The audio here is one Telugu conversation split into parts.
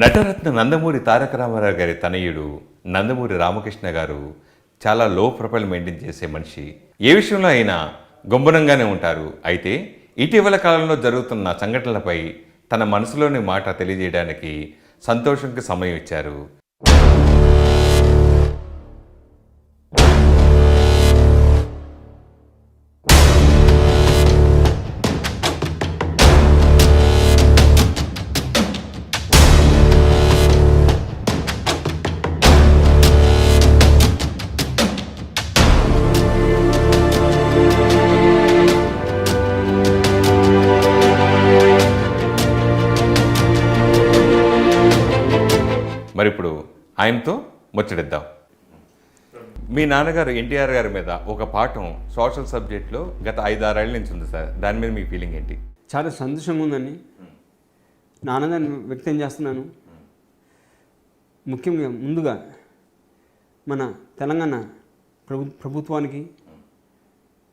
నటరత్న నందమూరి తారక రామారావు గారి తనయుడు నందమూరి రామకృష్ణ గారు చాలా లో ప్రొఫైల్ మెయింటైన్ చేసే మనిషి. ఏ విషయంలో అయినా గొంబనంగానే ఉంటారు. అయితే ఇటీవల కాలంలో జరుగుతున్న సంఘటనలపై తన మనసులోని మాట తెలియజేయడానికి సంతోషంకి సమయం ఇచ్చారు. మరి ఇప్పుడు ఆయనతో ముచ్చటిద్దాం. మీ నాన్నగారు ఎన్టీఆర్ గారి మీద ఒక పాఠం సోషల్ సబ్జెక్ట్లో గత 5-6 ఏళ్ళ నుంచి ఉంది సార్. దాని మీద మీ ఫీలింగ్ ఏంటి? చాలా సంతోషంగా ఉందండి. నాన్నగారిని వ్యక్తం చేస్తున్నాను. ముఖ్యంగా ముందుగా మన తెలంగాణ ప్రభుత్వానికి,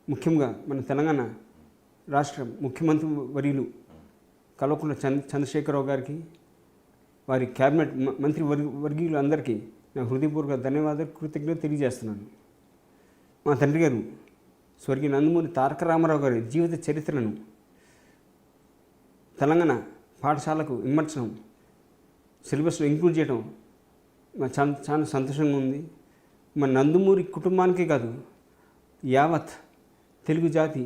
ముఖ్యంగా మన తెలంగాణ రాష్ట్ర ముఖ్యమంత్రి వర్యులు కల్వకుంట్ల చంద్రశేఖరరావు గారికి, వారి క్యాబినెట్ మంత్రి వర్గీయులు అందరికీ నా హృదయపూర్వక ధన్యవాదాలు, కృతజ్ఞతలు తెలియజేస్తున్నాను. మా తండ్రి గారు స్వర్గీయ నందమూరి తారక రామారావు గారి జీవిత చరిత్రను తెలంగాణ పాఠశాలకు ఇమ్మర్చడం, సిలబస్లో ఇంక్లూడ్ చేయడం చాలా చాలా సంతోషంగా ఉంది. మన నందమూరి కుటుంబానికే కాదు, యావత్ తెలుగు జాతి,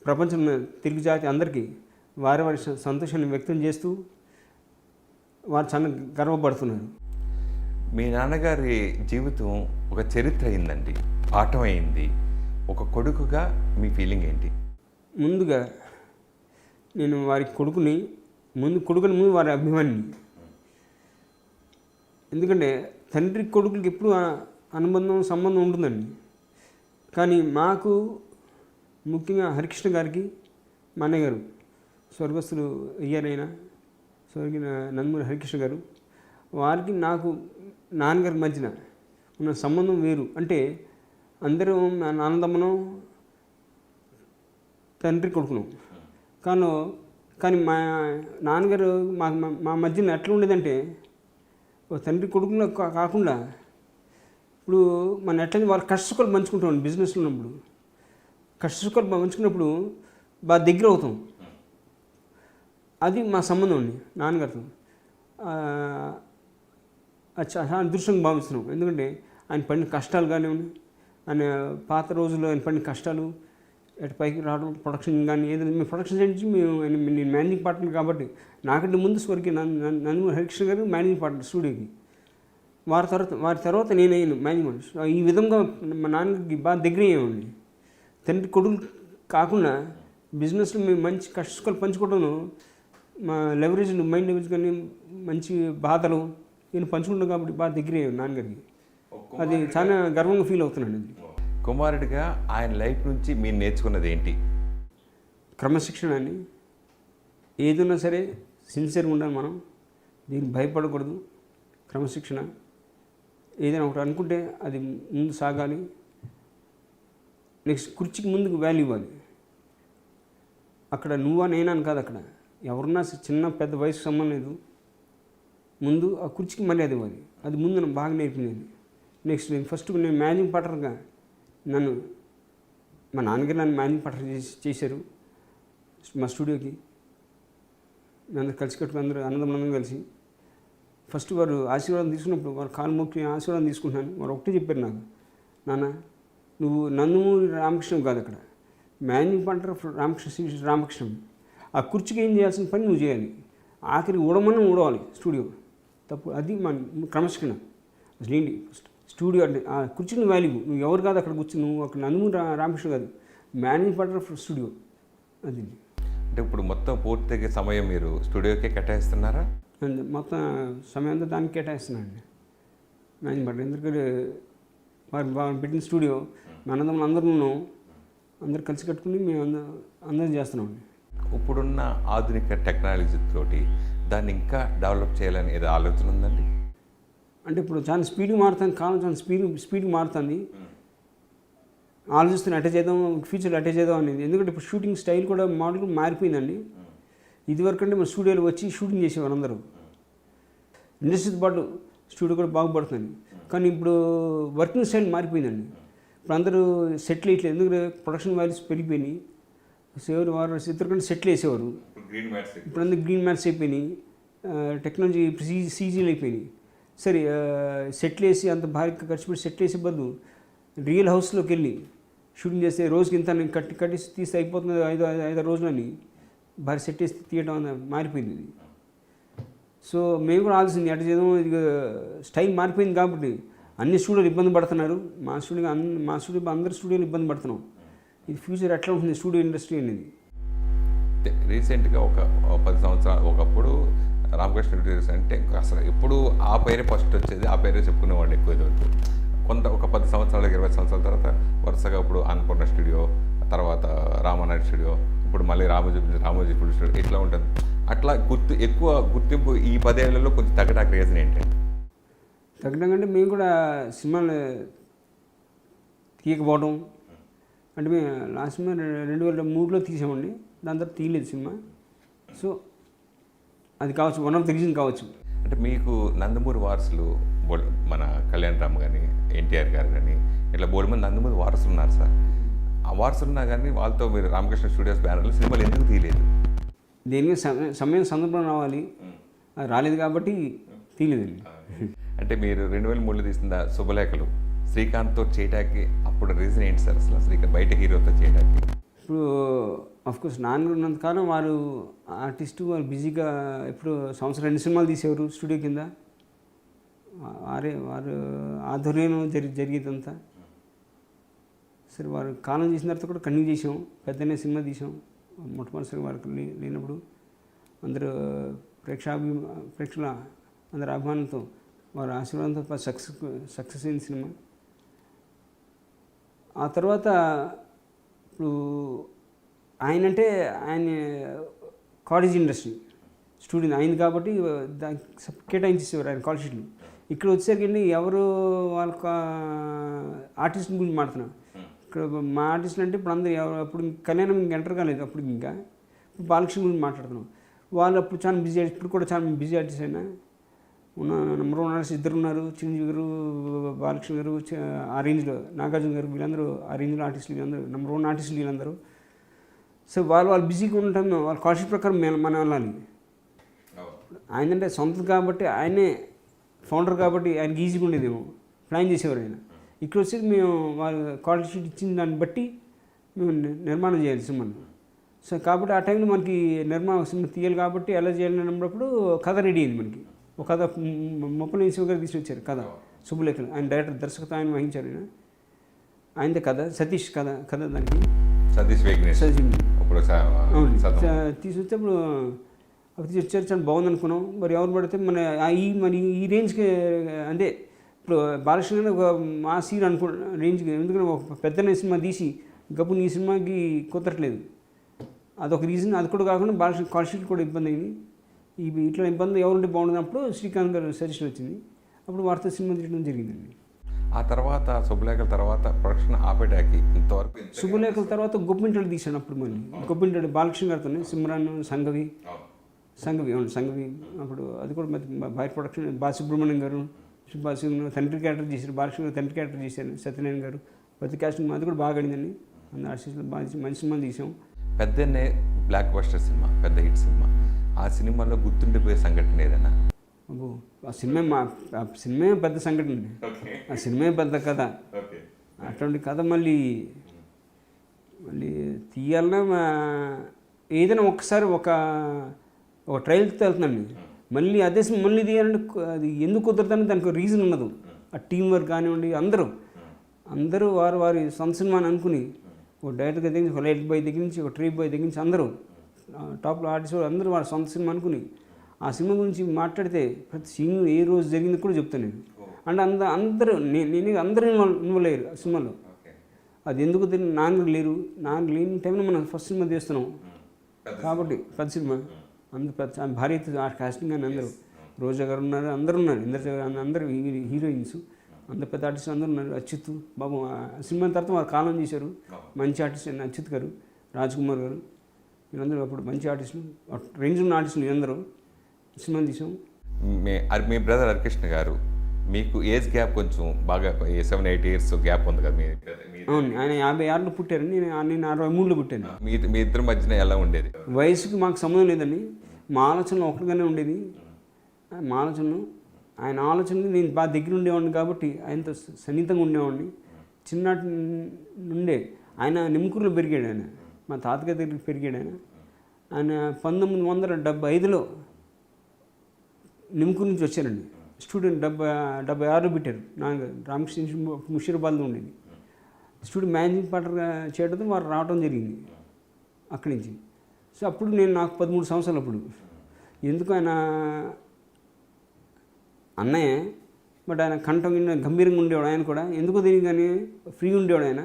ప్రపంచంలో తెలుగు జాతి అందరికీ వారి వారి సంతోషాన్ని వ్యక్తం చేస్తూ వారు చాలా గర్వపడుతున్నారు. మీ నాన్నగారి జీవితం ఒక చరిత్ర అయిందండి, పాఠం అయింది. ఒక కొడుకుగా మీ ఫీలింగ్ ఏంటి? ముందుగా నేను వారి కొడుకుని ముందు వారి అభిమాని. ఎందుకంటే తండ్రి కొడుకులకి ఎప్పుడు సంబంధం ఉంటుందండి. కానీ మాకు ముఖ్యంగా హరికృష్ణ గారికి, మా అన్నయ్య గారు స్వర్గస్థులు అయ్యారైనా స్వర్గీయ నందమూరి హరికృష్ణ గారు, వారికి నాకు నాన్నగారి మధ్యన ఉన్న సంబంధం వేరు. అంటే అందరూ ఆనందమ్మను తండ్రి కొడుకును కానీ మా నాన్నగారు మా మధ్యన ఎట్లా ఉండేదంటే, తండ్రి కొడుకులో కాకుండా ఇప్పుడు మన ఎట్లా వాళ్ళ కష్టసుఖాలు పంచుకుంటాం. బిజినెస్లో ఉన్నప్పుడు కష్టసుఖాలు పంచుకున్నప్పుడు బాగా దగ్గర అవుతాం. అది మా సంబంధం అండి నాన్నగారితో. చాలా అదృష్టంగా భావిస్తున్నాం. ఎందుకంటే ఆయన పడిన కష్టాలు కానీ, ఆయన పాత రోజుల్లో ఆయన పడిన కష్టాలు, అటు పైకి రావడం, ప్రొడక్షన్ కానీ ఏదైనా మేము ప్రొడక్షన్ నుంచి నేను మేనేజింగ్ పార్ట్నర్ కాబట్టి నాకంటే ముందు స్వర్గీయ నందమూరి హరికృష్ణ గారు మేనేజింగ్ పార్ట్నర్ స్టూడియోకి. వారి తర్వాత నేనయ్యాను మేనేజింగ్ పార్ట్నర్. ఈ విధంగా మా నాన్నగారికి బాగా దగ్గర అయ్యామండి. తండ్రి కొడుకు కాకుండా బిజినెస్లో మేము మంచి కష్టాలు పంచుకోవడం, మా లెవరేజ్ మైండ్ లెవరేజ్ కానీ మంచి బాధలు నేను పంచుకుంటాను కాబట్టి బాగా దగ్గర నాన్నగారికి. అది చాలా గర్వంగా ఫీల్ అవుతున్నాను. కుమారుడిగా ఆయన లైఫ్ నుంచి మీరు నేర్చుకున్నది ఏంటి? క్రమశిక్షణ అండి. ఏదైనా సరే సిన్సియర్గా ఉండాలి మనం, దీనికి భయపడకూడదు. క్రమశిక్షణ, ఏదైనా ఒకటి అనుకుంటే అది ముందు సాగాలి. నెక్స్ట్ కుర్చీకి ముందుకు వాల్యూ ఇవ్వాలి. అక్కడ నువ్వా నేనా అని కాదు, అక్కడ ఎవరున్నా చిన్న పెద్ద వయసు సంబంధం లేదు. ముందు ఆ కుర్చీకి మర్యాద ఇవ్వాలి. అది ముందు నాకు బాగా నేర్పింది. నెక్స్ట్ నేను మేనేజింగ్ పార్ట్నర్గా మా నాన్నగారు నన్ను మేనేజింగ్ పార్ట్నర్ చేశారు మా స్టూడియోకి. అందరూ కలిసి కట్టుకుని అందరూ అన్నదమ్ములందరం కలిసి ఫస్ట్ వారు ఆశీర్వాదం తీసుకున్నప్పుడు వారు కాలు మొక్కి ఆశీర్వాదం తీసుకుంటున్నాను. వారు ఒకటే చెప్పారు నాకు, నాన్న నువ్వు నందమూరి రామకృష్ణ కాదు, అక్కడ మేనేజింగ్ పార్ట్నర్ రామకృష్ణ. ఆ కుర్చీకి ఏం చేయాల్సిన పని నువ్వు చేయాలి. ఆఖరి ఊడవాలి స్టూడియో. తప్పు అది మన క్రమశిక్షణ. అసలు ఏంటి స్టూడియో అంటే ఆ కుర్చీని వాల్యూ. నువ్వు ఎవరు కాదు అక్కడ కూర్చొని, నువ్వు అక్కడ నందమూరి రామకృష్ణ కాదు, మేనేజింగ్ పార్ట్నర్ స్టూడియో. అది అంటే ఇప్పుడు మొత్తం పూర్తిగా సమయం మీరు స్టూడియోకే కేటాయిస్తున్నారా? మొత్తం సమయం అంతా దానికి కేటాయిస్తున్నానండి మేనేజింగ్ పార్ట్నర్. ఎందుకంటే వారు పెట్టిన స్టూడియో మనందరం అందరూ కలిసి కట్టుకుని మేము అందరం చేస్తున్నామండి. ఇప్పుడున్న ఆధునిక టెక్నాలజీ తోటి దాన్ని ఇంకా డెవలప్ చేయాలని ఏదో ఆలోచన ఉందండి? అంటే ఇప్పుడు చాలా స్పీడ్గా మారుతుంది, కాలం చాలా స్పీడ్గా మారుతుంది. ఆలోచిస్తున్న అటే చేద్దాం, ఫ్యూచర్లో అటే చేద్దాం అనేది. ఎందుకంటే ఇప్పుడు షూటింగ్ స్టైల్ కూడా మోడల్ మారిపోయిందండి. ఇదివరకు అంటే మన స్టూడియోలో వచ్చి షూటింగ్ చేసేవారు అందరూ. ఇండస్ట్రీతో పాటు స్టూడియో కూడా బాగుపడుతుంది. కానీ ఇప్పుడు వర్కింగ్ స్టైల్ మారిపోయిందండి. ఇప్పుడు అందరూ సెటిల్ ఇట్లా ఎందుకంటే ప్రొడక్షన్ వాల్యూస్ పెరిగిపోయినాయి. సేవరు వారు చిత్రకంటే సెటిల్ వేసేవారు, ఇప్పుడు అందరూ గ్రీన్ మ్యాట్స్ అయిపోయినాయి, టెక్నాలజీ సీజీలు అయిపోయినాయి. సరే సెటిల్ వేసి అంత భారీ ఖర్చు పెట్టి సెటిల్ వేసే బదులు రియల్ హౌస్లోకి వెళ్ళి షూటింగ్ చేస్తే రోజుకి ఇంత కట్టి తీస్తే అయిపోతుంది 5 రోజులని భారీ సెట్ వేసి తీయడం మారిపోయింది ఇది. సో మేము కూడా ఆలోచించింది ఎట్లా చేద్దాం, ఇది స్టైల్ మారిపోయింది కాబట్టి అన్ని స్టూడియోలు ఇబ్బంది పడుతున్నారు. మా స్టూడియో అందరి స్టూడియోలు ఇబ్బంది పడుతున్నాం. ఇది ఫ్యూచర్ ఎట్లా ఉంటుంది స్టూడియో ఇండస్ట్రీ అనేది. రీసెంట్గా ఒక 10 సంవత్సరాలు ఒకప్పుడు రామకృష్ణ స్టూడియోస్ అంటే అసలు ఎప్పుడు ఆ పేరే ఫస్ట్ వచ్చేది, ఆ పేరే చెప్పుకునేవాళ్ళు ఎక్కువ వరకు. ఒక 10 సంవత్సరాలు 20 సంవత్సరాల తర్వాత వరుసగా ఇప్పుడు అన్నపూర్ణ స్టూడియో, తర్వాత రామానాయుడు స్టూడియో, ఇప్పుడు మళ్ళీ రామోజీ స్టూడియో ఇట్లా ఉంటుంది. అట్లా ఎక్కువ గుర్తింపు ఈ 10 ఏళ్లలో కొంచెం తగ్గడానికి రీజన్ ఏంటంటే? తగ్గడం అంటే మేము కూడా సినిమాలు తీయకపోవడం అంటే మేము లాస్ట్ సినిమా 2003లో తీసామండి, దాని తర్వాత తీయలేదు సినిమా. సో అది కావచ్చు, వన్ ఆఫ్ ది రీజన్ కావచ్చు. అంటే మీకు నందమూరి వారసులు మన కళ్యాణ్ రామ్ కానీ ఎన్టీఆర్ గారు కానీ ఇట్లా బోల్డ్ మంది నందమూరి వారసులు ఉన్నారు సార్. ఆ వారసులు ఉన్నా కానీ వాళ్ళతో మీరు రామకృష్ణ స్టూడియోస్ బ్యానర్లో సినిమాలు ఎందుకు తీయలేదు? దేనికి సమయం సందర్భం రావాలి, అది రాలేదు కాబట్టి తీయలేదండి. అంటే మీరు 2003లో తీసిన శుభలేఖలు శ్రీకాంత్తో చేయటానికి అప్పుడు రీజన్ ఏంటి సార్? అసలు శ్రీకాంత్ బయట హీరోతో చేయడానికి ఇప్పుడు అఫ్కోర్స్ నాన్న ఉన్నంతకాలం వారు ఆర్టిస్టు, వారు బిజీగా ఇప్పుడు సంవత్సరం 2 సినిమాలు తీసేవారు స్టూడియో కింద. వారు ఆధ్వర్యంలో జరిగేదంతా. సరే వారు కాలం చేసిన తర్వాత కూడా కంటిన్యూ చేసాం, పెద్దనే సినిమా తీసాం. మొట్టమొదటిసారి వారికి లేనప్పుడు అందరూ ప్రేక్షకుల అందరి అభిమానంతో వారి ఆశీర్వాదంతో సక్సెస్ అయిన సినిమా. ఆ తర్వాత ఇప్పుడు ఆయన కాలేజ్ ఇండస్ట్రీ స్టూడెంట్ అయింది కాబట్టి దానికి కేటాయించేసేవారు ఆయన కాల్ షీట్లు. ఇక్కడ వచ్చేసరికి ఎవరు వాళ్ళ ఆర్టిస్ట్ గురించి మాట్లాడుతున్నారు. ఇక్కడ మా ఆర్టిస్టులు అంటే ఇప్పుడు అందరూ అప్పుడు కళ్యాణం ఇంకా ఎంటర్ కాలేదు, అప్పుడు ఇంకా ఇప్పుడు బాలకృష్ణ గురించి మాట్లాడుతున్నాం. వాళ్ళు అప్పుడు చాలా బిజీ, ఇప్పుడు కూడా చాలా బిజీ ఆర్టిస్ట్ అయినా ఉన్న నెంబర్ 1 ఆర్టిస్ట్ 2 ఉన్నారు, చిరంజీవి గారు, బాలకృష్ణ గారు, ఆ రేంజ్లో నాగార్జున గారు, వీళ్ళందరూ ఆ రేంజ్లో ఆర్టిస్టులు, వీళ్ళందరూ నెంబర్ 1 ఆర్టిస్టులు వీళ్ళందరూ. సో వాళ్ళు బిజీగా ఉంటాం, వాళ్ళ కాన్సెప్ట్ ప్రకారం మనం వెళ్ళాలి. ఆయనంటే సొంతం కాబట్టి ఆయనే ఫౌండర్ కాబట్టి ఆయనకి ఈజీగా ఉండేదేమో, ప్లాన్ చేసేవారు ఆయన. ఇక్కడ వచ్చి మేము వాళ్ళ క్వాలిటీ షీట్ ఇచ్చిన దాన్ని బట్టి మేము నిర్మాణం చేయాలి సినిమాని. సో కాబట్టి ఆ టైంలో మనకి సినిమా తీయాలి కాబట్టి ఎలా చేయాలని అన్నప్పుడు కథ రెడీ అయింది మనకి. ఒక కథ మొప్పల శివ గారు తీసుకొచ్చారు కథ, శుభలేఖలు. ఆయన డైరెక్టర్, దర్శకత్వం ఆయన వహించారు. ఆయనదే కథ, సతీష్ కథ దానికి సతీష్ తీసుకొచ్చేప్పుడు అప్పుడు తీసుకొచ్చారు, చాలా బాగుంది అనుకున్నాం. మరి ఎవరు పడితే మరి ఈ రేంజ్కి అంటే ఇప్పుడు బాలకృష్ణ ఒక మా సీన్ రేంజ్కి, ఎందుకంటే ఒక పెద్ద సినిమా తీసి గప్పుడు ఈ సినిమాకి కుదరట్లేదు, అదొక రీజన్. అది కూడా కాకుండా బాలకృష్ణ కాల్ షీట్ కూడా ఇబ్బంది అయింది. ఇట్లా ఇబ్బంది ఎవరుంటే బాగుండేటప్పుడు శ్రీకాంత్ గారు సజెషన్ వచ్చింది, అప్పుడు వారితో సినిమా తీయడం జరిగిందండి. ఆ తర్వాత శుభలేఖల తర్వాత ప్రొడక్షన్ ఆపేటాకి ఇంతవరకు శుభలేఖల తర్వాత గొప్పింటోడు తీశాను. అప్పుడు మళ్ళీ గొప్పింటోడు బాలకృష్ణ గారితో సిమ్రాన్ సంఘవి అప్పుడు అది కూడా బయట ప్రొడక్షన్. బాలసుబ్రహ్మణ్యం గారు తండ్రి క్యారెక్టర్ చేశారు, బాలకృష్ణ తండ్రి క్యారెక్టర్ చేశారు, సత్యనారాయణ గారు ప్రతి క్యాస్టింగ్ అది కూడా బాగా అడిందండి. అందరు ఆర్టిస్టులు బాగా మంచి సినిమాలు తీసాం. పెద్దనే బ్లాక్ బస్టర్ సినిమా, పెద్ద హిట్ సినిమా. ఆ సినిమాలో గుర్తుండిపోయే సంఘటన ఏదైనా? అబ్బో ఆ సినిమా పెద్ద సంఘటన అండి, ఆ సినిమా పెద్ద కథ. అటువంటి కథ మళ్ళీ తీయాలన్నా ఏదైనా ఒక్కసారి ఒక ట్రయల్తో వెళ్తుందండి. మళ్ళీ అదే మళ్ళీ తీయాలంటే అది ఎందుకు కుదరదని దానికి రీజన్ ఉండదు. ఆ టీం వర్క్ కానివ్వండి, అందరూ వారి సొంత సినిమా అని అనుకుని ఒక డైరెక్టర్ దగ్గర నుంచి, ఒక లైట్ బాయ్ దగ్గర నుంచి, ఒక ట్రీ బాయ్ దగ్గర నుంచి అందరూ టాప్లో ఆర్టిస్ట్ అందరూ వాళ్ళ సొంత సినిమా అనుకుని ఆ సినిమా గురించి మాట్లాడితే ప్రతి సీన్ ఏ రోజు జరిగింది కూడా చెప్తాను నేను. అంటే అందరూ అందరూ ఇన్వాల్వ్ అయ్యారు ఆ సినిమాలో. అది ఎందుకు నాన్న లేని టైంలో మనం ఫస్ట్ సినిమా తీస్తున్నాం కాబట్టి పెద్ద సినిమా అందరూ పెద్ద భారీ కాస్టింగ్ అని అందరూ, రోజా గారు ఉన్నారు, అందరూ ఉన్నారు, అందరూ హీరోయిన్స్, అందరు పెద్ద ఆర్టిస్టులు అందరూ ఉన్నారు. అచ్యుత్ బాబు సినిమా తర్వాత వారు కాలం చేశారు, మంచి ఆర్టిస్ట్ అయిన అచ్యుత్ గారు, రాజ్ కుమార్ గారు, వీళ్ళందరూ అప్పుడు మంచి ఆర్టిస్టులు, రేంజ్ ఉన్న ఆర్టిస్టులు అందరూ సినిమాలు తీసాం. మీ బ్రదర్ హరికృష్ణ గారు మీకు ఏజ్ గ్యాప్ కొంచెం బాగా 7-8 ఇయర్స్ గ్యాప్ ఉంది కదా అవును, ఆయన 56లో పుట్టారు, నేను 63లో పుట్టాను. మీ ఇద్దరి మధ్యన ఎలా ఉండేది? వయసుకి మాకు సంబంధం లేదండి, మా ఆలోచనలు ఒకటిగానే ఉండేది. మా ఆలోచనలు ఆయన ఆలోచనలు నేను బాగా దగ్గర ఉండేవాడిని కాబట్టి ఆయనతో సన్నిహితంగా ఉండేవాడిని. చిన్నటి నుండే ఆయన నిమ్కూరులో పెరిగాడు, ఆయన మా తాతగారి దగ్గరికి పెరిగాడు. ఆయన 1975లో నిమ్కూరు నుంచి వచ్చారండి. స్టూడెంట్ 76లో పెట్టారు. రామకృష్ణ ముషీరాబాద్లో ఉండేది. స్టూడెంట్ మేనేజింగ్ పార్ట్నర్గా చేయడంతో వారు రావడం జరిగింది అక్కడి నుంచి. సో అప్పుడు నాకు 13 సంవత్సరాలు. అప్పుడు ఎందుకు ఆయన అన్నయ్య, బట్ ఆయన కంఠం గంభీరంగా ఉండేవాడు. ఆయన కూడా ఎందుకో తెలియదు కానీ ఫ్రీగా ఉండేవాడు. ఆయన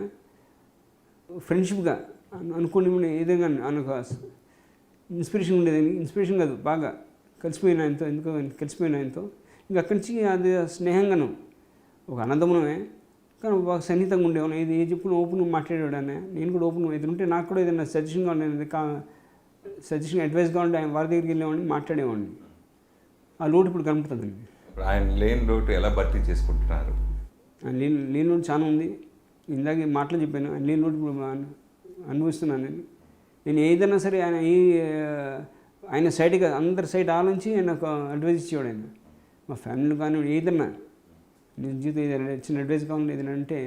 ఫ్రెండ్షిప్గా అనుకోని ఏదైనా ఆయనకు ఇన్స్పిరేషన్ ఉండేదని, ఇన్స్పిరేషన్ కాదు, బాగా కలిసిపోయిన ఆయనతో, ఎందుకో కలిసిపోయిన ఆయనతో. ఇంకా అక్కడి నుంచి అది స్నేహంగాను ఒక అనంతమునమే, కానీ బాగా సన్నిహితంగా ఉండేవాడు. ఇది ఏ చెప్పుకుని ఓపెన్ మాట్లాడేవాడు ఆయన. నేను కూడా ఓపెన్ ఉంటే నాకు కూడా ఏదైనా సజెషన్ కావాలి, సజెషన్ అడ్వైస్ కావాలంటే ఆయన వారి దగ్గరికి వెళ్ళేవాడిని, మాట్లాడేవాడిని. ఆ లోటు ఇప్పుడు కనపడుతుందండి. ఆయన లేని లోటు ఎలా భర్తీ చేసుకుంటున్నారు? ఆయన లేని లోటు చాలా ఉంది. ఇందాక మాటలు చెప్పాను, ఆయన లేని లోటు ఇప్పుడు అనుభవిస్తున్నాను నేను. ఏదైనా సరే ఆయన సైడ్గా అందరి సైడ్ ఆలోచించి ఆయన అడ్వైజ్ ఇచ్చేవాడు. ఆయన మా ఫ్యామిలీ కానీ ఏదన్నా నేను జీవితం ఏదైనా చిన్న అడ్వైజ్ కావాలి ఏదైనా అంటే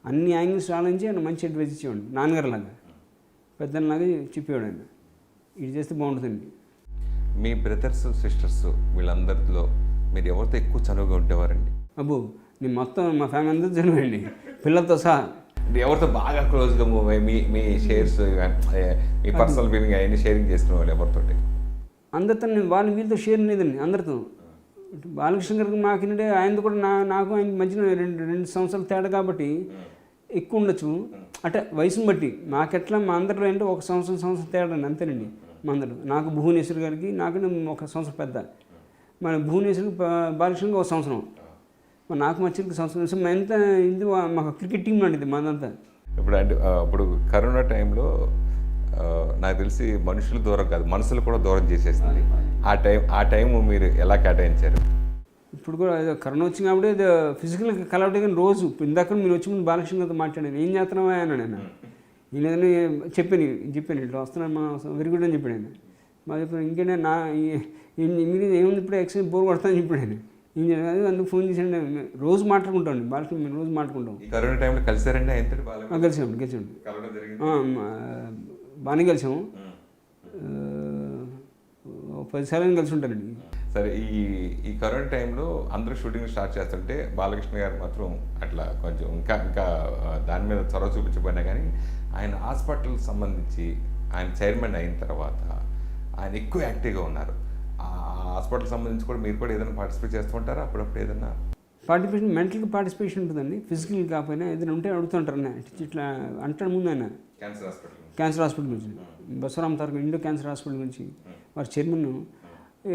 అన్ని యాంగిల్స్ ఆలోచించి ఆయన మంచి అడ్వైజ్ ఇచ్చేవాడు. నాన్నగారులాగా పెద్దలాగా చెప్పేవాడు ఆయన, ఇది చేస్తే బాగుంటుందండి. మీ బ్రదర్స్ సిస్టర్స్ వీళ్ళందరిలో మీరు ఎవరితో ఎక్కువ చనువుగా ఉండేవారండి? అబ్బో, నేను మొత్తం మా ఫ్యామిలీ అందరూ చదివండి, పిల్లలతో సహా. ఎవరితో బాగా క్లోజ్గా మూవ్ అయ్యి మీ షేర్స్, మీ పర్సనల్ ఫీలింగ్ అవన్నీ షేరింగ్ చేసుకునే వాళ్ళు ఎవరితో? అందరితో వాళ్ళ వీళ్ళతో షేర్ లేదండి, అందరితో. బాలకృష్ణ గారికి మాకింటే ఆయనతో కూడా నాకు ఆయన మధ్యన రెండు సంవత్సరాల తేడా కాబట్టి ఎక్కువ ఉండొచ్చు. అంటే వయసుని బట్టి మాకెట్లా మా అందరిలో అంటే ఒక సంవత్సరం తేడా అంతేనండి. మా అందరూ నాకు భువనేశ్వర్ గారికి నాకనే ఒక సంవత్సరం పెద్ద, మన భువనేశ్వరికి బాలకృష్ణకి ఒక సంవత్సరం, నాకు మధ్యకి సంవత్సరం. సో ఎంత ఇది మాకు క్రికెట్ టీం లాంటిది మాదంతా. ఇప్పుడు కరోనా టైంలో నాకు తెలిసి మనుషులు దూరం కాదు, మనసులు కూడా దూరం చేసేస్తుంది. ఆ టైం మీరు ఎలా కేటాయించారు? ఇప్పుడు కూడా కరోనా వచ్చింది కాబట్టి ఫిజికల్గా కలవటే కానీ రోజు ఇందాక మీరు వచ్చి ముందు బాలకృష్ణ గారితో మాట్లాడాను, ఏం చేస్తున్నావా అన్నాడు ఆయన. నేను ఏదైనా చెప్పాను ఇట్లా వస్తున్నాను మా వెరీ గుడ్ అని చెప్పాడు ఆయన. మా చెప్పాను ఇంకేంటే మీరు ఏముంది ఇప్పుడే ఎక్సైజ్ బోర్ కొడతానని చెప్పాడు ఆయన. ఏం చేయలేదు, అందుకు ఫోన్ చేసాడు. రోజు మాట్లాడుకుంటాం బాలకృష్ణ, మేము రోజు మాట్లాడుకుంటాం. కరోనా టైంలో కలిసారండి ఆయనతో? కలిసాము బాగానే కలిసాము, 10 సార్లు కలిసి ఉంటానండి. సరే, ఈ కరోనా టైంలో అందరూ షూటింగ్ స్టార్ట్ చేస్తుంటే బాలకృష్ణ గారు మాత్రం అట్లా కొంచెం ఇంకా దాని మీద చొరవ చూపించబడినా కానీ ఆయన హాస్పిటల్ సంబంధించి ఆయన చైర్మన్ అయిన తర్వాత ఆయన ఎక్కువ యాక్టివ్గా ఉన్నారు. ఆ హాస్పిటల్ సంబంధించి కూడా మీరు కూడా ఏదైనా పార్టిసిపేట్ చేస్తూ ఉంటారా? అప్పుడప్పుడు ఏదైనా పార్టిసిపేషన్, మెంటల్గా పార్టిసిపేషన్ ఉంటుందండి. ఫిజికల్ కాకపోయినా ఏదైనా ఉంటే అడుగుతుంటారు అన్న, ఇట్లా అంటాడు ముందు ఆయన. క్యాన్సర్ హాస్పిటల్ గురించి, బసవరామ్ తారక ఇండో క్యాన్సర్ హాస్పిటల్ గురించి వారి చైర్మన్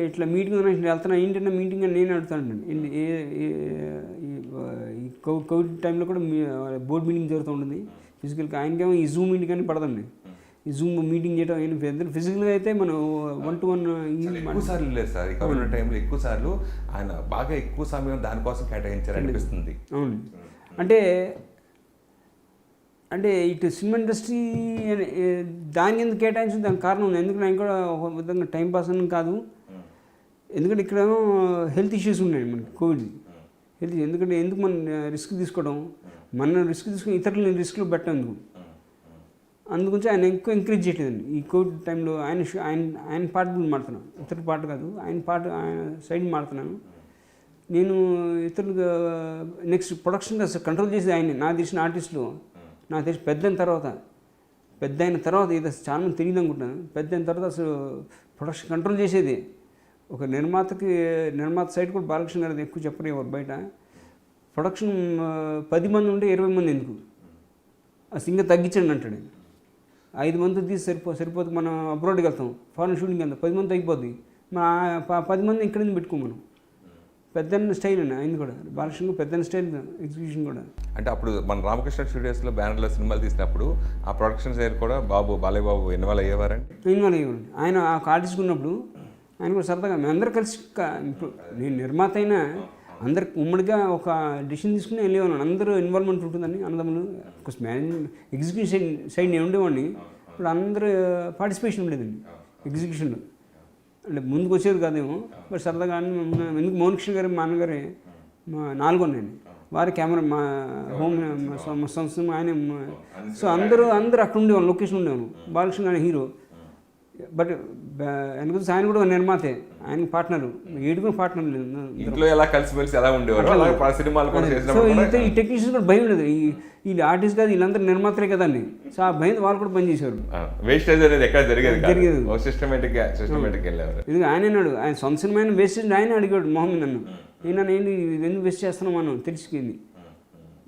ఇట్లా మీటింగ్ వెళ్తున్నా ఏంటన్నా మీటింగ్ అని నేను అడుగుతాను. ఈ కోవిడ్ టైంలో కూడా బోర్డు మీటింగ్ జరుగుతూ ఉంటుంది ఫిజికల్గా. ఆయనకేమో ఈ జూమ్ మీటింగ్ అని పడదండి, ఈ జూమ్ మీటింగ్ చేయడం అయిన పెద్ద. ఫిజికల్గా అయితే మనం 1-to-1 ఎక్కువ సార్లు లేదు సార్. ఈ కరోనా టైంలో ఎక్కువ సార్లు ఆయన బాగా ఎక్కువ సమయం దానికోసం కేటాయించారు అనిపిస్తుంది. అవును, అంటే ఇటు సినిమా ఇండస్ట్రీ దాని ఎందుకు కేటాయించింది, దానికి కారణం ఉంది. ఎందుకంటే ఆయన కూడా ఒక విధంగా టైంపాస్ అని కాదు, ఎందుకంటే ఇక్కడేమో హెల్త్ ఇష్యూస్ ఉన్నాయి మనకి, కోవిడ్ హెల్త్. ఎందుకంటే ఎందుకు మనం రిస్క్ తీసుకోవడం, మన రిస్క్ తీసుకుని ఇతరులని రిస్క్లో పెట్టేందుకు. అందుగురించి ఆయన ఎక్కువ ఎంకరేజ్ చేయట్లేదండి ఈ కోవిడ్ టైంలో. ఆయన పాట మాడుతున్నాను, ఇతరుల పాట కాదు, ఆయన సైడ్ మాడుతున్నాను నేను. ఇతరులుగా నెక్స్ట్ ప్రొడక్షన్ అసలు కంట్రోల్ చేసేది ఆయన. నాకు తెలిసిన ఆర్టిస్టులు, నాకు తెలిసి పెద్ద అయిన తర్వాత ఇది చాలా మంది తెలియదు అనుకుంటున్నాను. పెద్ద అయిన తర్వాత అసలు ప్రొడక్షన్ కంట్రోల్ చేసేది ఒక నిర్మాత సైడ్ కూడా బాలకృష్ణ గారు ఎక్కువ చెప్పరు ఎవరు బయట. ప్రొడక్షన్ 10 మంది ఉంటే 20 మంది ఎందుకు, అసలు ఇంకా తగ్గించండి అంటాడు. 5 మంది తీసి సరిపోతుంది. మనం అబ్రాడ్కి వెళ్తాం, ఫారెన్ షూటింగ్కి వెళ్తాం, 10 మంది అయిపోద్ది. మన 10 మంది ఇక్కడ నుంచి పెట్టుకో మనం. పెద్ద స్టైల్ అండి ఆయన కూడా, బాలకృష్ణ పెద్ద స్టైల్ ఎగ్జిక్యూషన్ కూడా. అంటే అప్పుడు మన రామకృష్ణ స్టూడియోస్లో బ్యానర్లో సినిమాలు తీసినప్పుడు ఆ ప్రొడక్షన్ సైడ్ కూడా బాలయ్య బాబు ఇన్వాల్వ్ అయ్యేవారండి. ఇన్వాల్వ్ అయ్యేవారండి. ఆయన ఆ ఆర్టిస్ట్ ఉన్నప్పుడు ఆయన కూడా సరదాగా మేము అందరూ కలిసి ఇప్పుడు నేను నిర్మాత అయినా అందరికి ఉమ్మడిగా ఒక డిసిషన్ తీసుకుని వెళ్ళేవాళ్ళం. అందరూ ఇన్వాల్వ్మెంట్ ఉంటుందని అన్నదమ్ములు. మేనేజ్మెంట్ ఎగ్జిక్యూషన్ సైడ్ నేను ఉండేవాడిని. ఇప్పుడు అందరూ పార్టిసిపేషన్ ఉండేదండి ఎగ్జిక్యూషన్లో. అంటే ముందుకు వచ్చేది కాదేమో, బట్ సరదాగా ఎందుకు మోహన్ కృష్ణ గారు మా అన్నగారే మా 4 ఉన్నాయండి. వారి కెమెరా మా హోమ్ మా సంస్థ ఆయన. సో అందరూ అక్కడ ఉండేవాళ్ళు, లొకేషన్ ఉండేవాళ్ళు. బాలకృష్ణ గారి హీరో, బట్ వెనక ఆయన కూడా నిర్మాతే, ఆయనకి పార్ట్నర్, ఏడుగురు పార్ట్నర్ లేదు. ఇంట్లో ఎలా కలిసిమెలిసి ఎలా ఉండేవారు సినిమాలు కూడా సో చేసినప్పుడు ఈ టెక్నీషియన్స్ కూడా భయం లేదు. వీళ్ళు ఆర్టిస్ట్ కాదు, వీళ్ళందరూ నిర్మాతలే కదండి. సో ఆ భయం వాళ్ళు కూడా పనిచేసేవారు. వేస్టేజ్ అనేది ఎక్కడ జరిగేది సిస్టమేటిక్ వెళ్ళేవారు. ఇది ఆయన అన్నాడు, ఆయన సొంత సినిమా వేస్టేజ్ ఆయన అడిగాడు మొహమ్మద్ నన్ను. ఏంటి ఇది ఎందుకు వేస్ట్ చేస్తున్నాం మనం తెలిసిపోయింది.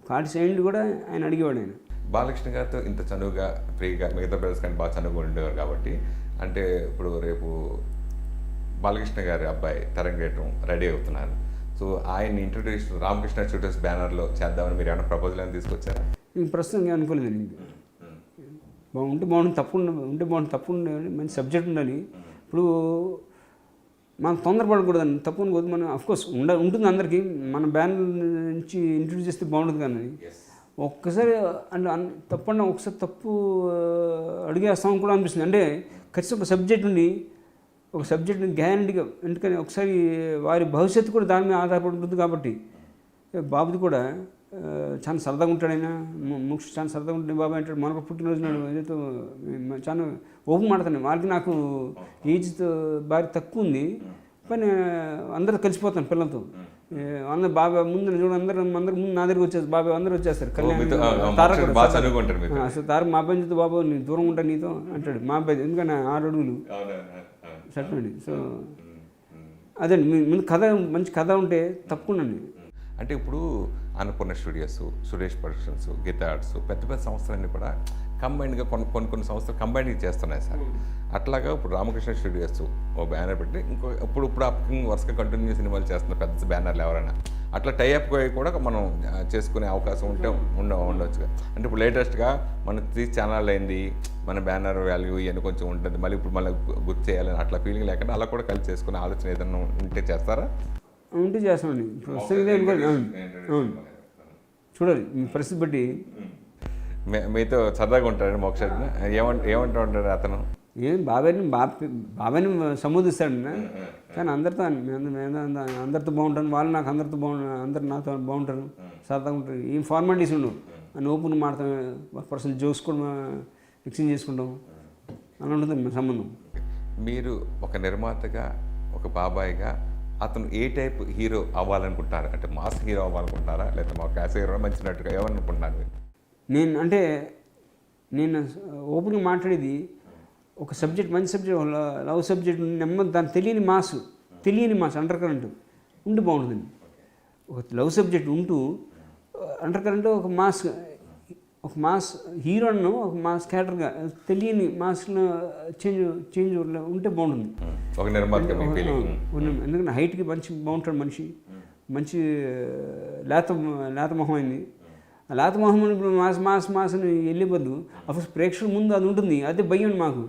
కార్డ్స్ ఏంటి కూడా ఆయన అడిగేవాడు. ఆయన బాలకృష్ణ గారితో ఇంత చనువుగా ఫ్రీగా మిగతా బ్రదర్స్ కానీ బాగా చనువుగా ఉండేవారు కాబట్టి, అంటే ఇప్పుడు రేపు బాలకృష్ణ గారి అబ్బాయి తరంగేటం రెడీ అవుతున్నారు. సో ఆయన్ని ఇంట్రడ్యూస్ రామకృష్ణ స్టూడియోస్ బ్యానర్లో చేద్దామని మీరు ఏమైనా ప్రపోజల్ అని తీసుకొచ్చారా? నేను ప్రస్తుతం అనుకోలేదండి. బాగుంటుంది, తప్పకుండా మంచి సబ్జెక్ట్ ఉండాలి. ఇప్పుడు మనం తొందరపడకూడదండి, తప్పు అనుకోదు. మనం అఫ్కోర్స్ ఉంటుంది అందరికీ, మన బ్యానర్ నుంచి ఇంట్రడ్యూస్ చేస్తే బాగుంటుంది. కానీ ఒక్కసారి అంటే తప్పకుండా ఒకసారి తప్పు అడిగేస్తామని కూడా అనిపిస్తుంది. అంటే ఖచ్చితంగా ఒక సబ్జెక్ట్ని గ్యారంటీగా, ఎందుకని ఒకసారి వారి భవిష్యత్తు కూడా దాని మీద ఆధారపడి ఉంటుంది. కాబట్టి బాబుది కూడా చాలా సరదాగా ఉంటాడైనా, ముఖ్య చాలా సరదాగా ఉంటుంది. బాబు అంటాడు మనకు పుట్టినరోజు నాడు ఏదైతే చాలా ఓపెన్ మాడతాను. వాళ్ళకి నాకు ఏజ్తో బాగా తక్కువ ఉంది, కానీ అందరూ కలిసిపోతాను పిల్లలతో. అందరు బాబాయ్ ముందు చూడ అందరూ ముందు నా దగ్గరికి వచ్చేస్తారు. బాబాయ్ అందరూ వచ్చేస్తారు. అసలు తారక మా అబ్బాయి చూస్తే బాబు నేను దూరం ఉంటాను నీతో అంటాడు. మా అబ్బాయి ఎందుకంటే 6 అడుగులు చట్టండి. సో అదే ముందు కథ, మంచి కథ ఉంటే తప్పకుండా. అంటే ఇప్పుడు Annapurna studios, Suresh productions, Geetha arts, పెద్ద సంస్థలన్నీ కూడా కంబైన్డ్గా కొన్ని సంస్థలు కంబైన్డ్గా చేస్తున్నాయి సార్. అట్లాగా ఇప్పుడు రామకృష్ణ స్టూడియోస్ ఓ బ్యానర్ పెట్టి ఇప్పుడు అప్కమింగ్ వరుసగా కంటిన్యూ సినిమాలు చేస్తున్న పెద్ద బ్యానర్లు ఎవరైనా అట్లా టైఅప్ కూడా మనం చేసుకునే అవకాశం ఉంటే ఉండవచ్చు. అంటే ఇప్పుడు లేటెస్ట్గా మన 3 ఛానల్ అయింది, మన బ్యానర్ వాల్యూ ఇవన్నీ కొంచెం ఉంటుంది, మళ్ళీ ఇప్పుడు మళ్ళీ గుర్తు చేయాలని అట్లా ఫీలింగ్ లేకుండా అలా కూడా కలిసి చేసుకునే ఆలోచన ఏదైనా ఉంటే చేస్తారా? ఉంటే చేస్తామండి. ఇప్పుడు చూడాలి మీ పరిస్థితి బట్టి. మీతో సరదాగా ఉంటాడు మోక్షజ్ఞ, ఏమంటూ ఉంటాడు అతను? ఏం బాబాయ్ని సంబోధిస్తాడు. కానీ అందరితో బాగుంటాను, వాళ్ళు నాకు అందరు నాతో బాగుంటారు, సరదాగా ఉంటారు. ఏం ఫార్మాలిటీస్ ఉండవు అని ఓపెన్ మాడతాం, పర్సనల్ జోక్స్ కూడా ఎక్స్చేంజ్ చేసుకుంటాం, అలా ఉంటుంది సంబంధం. మీరు ఒక నిర్మాతగా, ఒక బాబాయ్గా అతను ఏ టైప్ హీరో అవ్వాలనుకుంటున్నారు? అంటే మాస్ హీరో అవ్వాలనుకుంటున్నారా, లేకపోతే మా క్లాస్ హీరో మంచి నట్టుగా ఏమనుకుంటున్నారు? నేను ఓపెన్గా మాట్లాడేది ఒక సబ్జెక్ట్, మంచి సబ్జెక్ట్, లవ్ సబ్జెక్ట్ నెమ్మది, దాని తెలియని మాస్ అండర్ కరెంట్ ఉంటే బాగుంటుందండి. ఒక లవ్ సబ్జెక్ట్ ఉంటూ అండర్ కరెంట్ ఒక మాస్ హీరోను ఒక మాస్ క్యారెక్టర్గా తెలియని మాస్లో చేంజ్ ఉంటే బాగుంటుంది. ఒక నిర్మాత ఎందుకంటే హైట్కి బాగుంటాడు మనిషి, మంచి లేత మొహం అయింది. ఆ లేత మొహం ఇప్పుడు మాస్ అని వెళ్ళిపోద్దు. అఫ్కోర్స్ ప్రేక్షకుల ముందు అది ఉంటుంది, అదే భయం మాకు.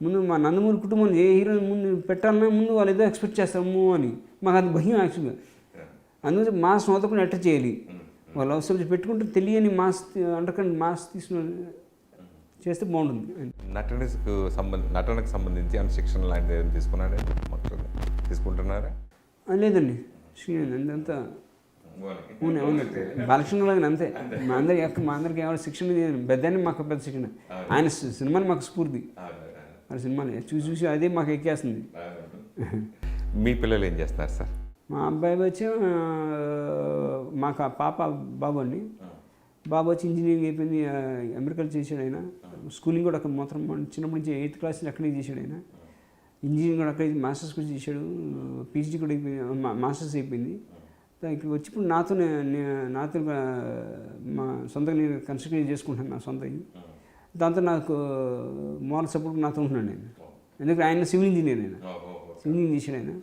ముందు మా నందమూరి కుటుంబం ఏ హీరోయిన్ ముందు పెట్టాలన్నా ముందు వాళ్ళు ఏదో ఎక్స్పెక్ట్ చేస్తాము అని మాకు అది భయం యాక్చువల్గా. అందుకని మాస్ మొదలుకొని అట్ట చేయాలి. వాళ్ళు లవ్ సబ్జెక్ట్ పెట్టుకుంటే తెలియని మాస్ తీసుకుని చేస్తే బాగుంటుంది. నటనకు సంబంధించి ఏమైనా శిక్షణ లాంటిది ఏదైనా తీసుకుంటున్నారా? లేదండి, అంతా అవును బాలకృష్ణ అంతే. మా అందరికి ఎవరు శిక్షణ పెద్దని మాకు పెద్ద శిక్షణ. ఆయన సినిమాని మాకు స్ఫూర్తి. ఆయన సినిమాని చూసి అదే మాకు ఎక్కేస్తుంది. మీ పిల్లలు ఏం చేస్తున్నారు సార్? మా అబ్బాయి వచ్చి మాకు పాప బాబు అండి. బాబు వచ్చి ఇంజనీరింగ్ అయిపోయింది, అమెరికాలో చేశాడు. ఆయన స్కూలింగ్ కూడా అక్కడ మొత్తం చిన్నప్పటి నుంచి 8th క్లాస్ అక్కడే చేశాడు. ఆయన ఇంజనీరింగ్ కూడా అక్కడే, మాస్టర్స్ కూడా చేశాడు, పీహెచ్డీ కూడా అయిపోయింది, మాస్టర్స్ అయిపోయింది. ఇక్కడ వచ్చి ఇప్పుడు నాతో మా సొంతంగా నేను కన్స్ట్రక్షన్ చేసుకుంటాను, నా సొంత. దాంతో నాకు మోరల్ సపోర్ట్ నాతో ఉంటున్నాను నేను. ఎందుకంటే ఆయన సివిల్ ఇంజనీర్, ఆయన సివిల్ ఇంజనీర్ చేశాడు, ఆయన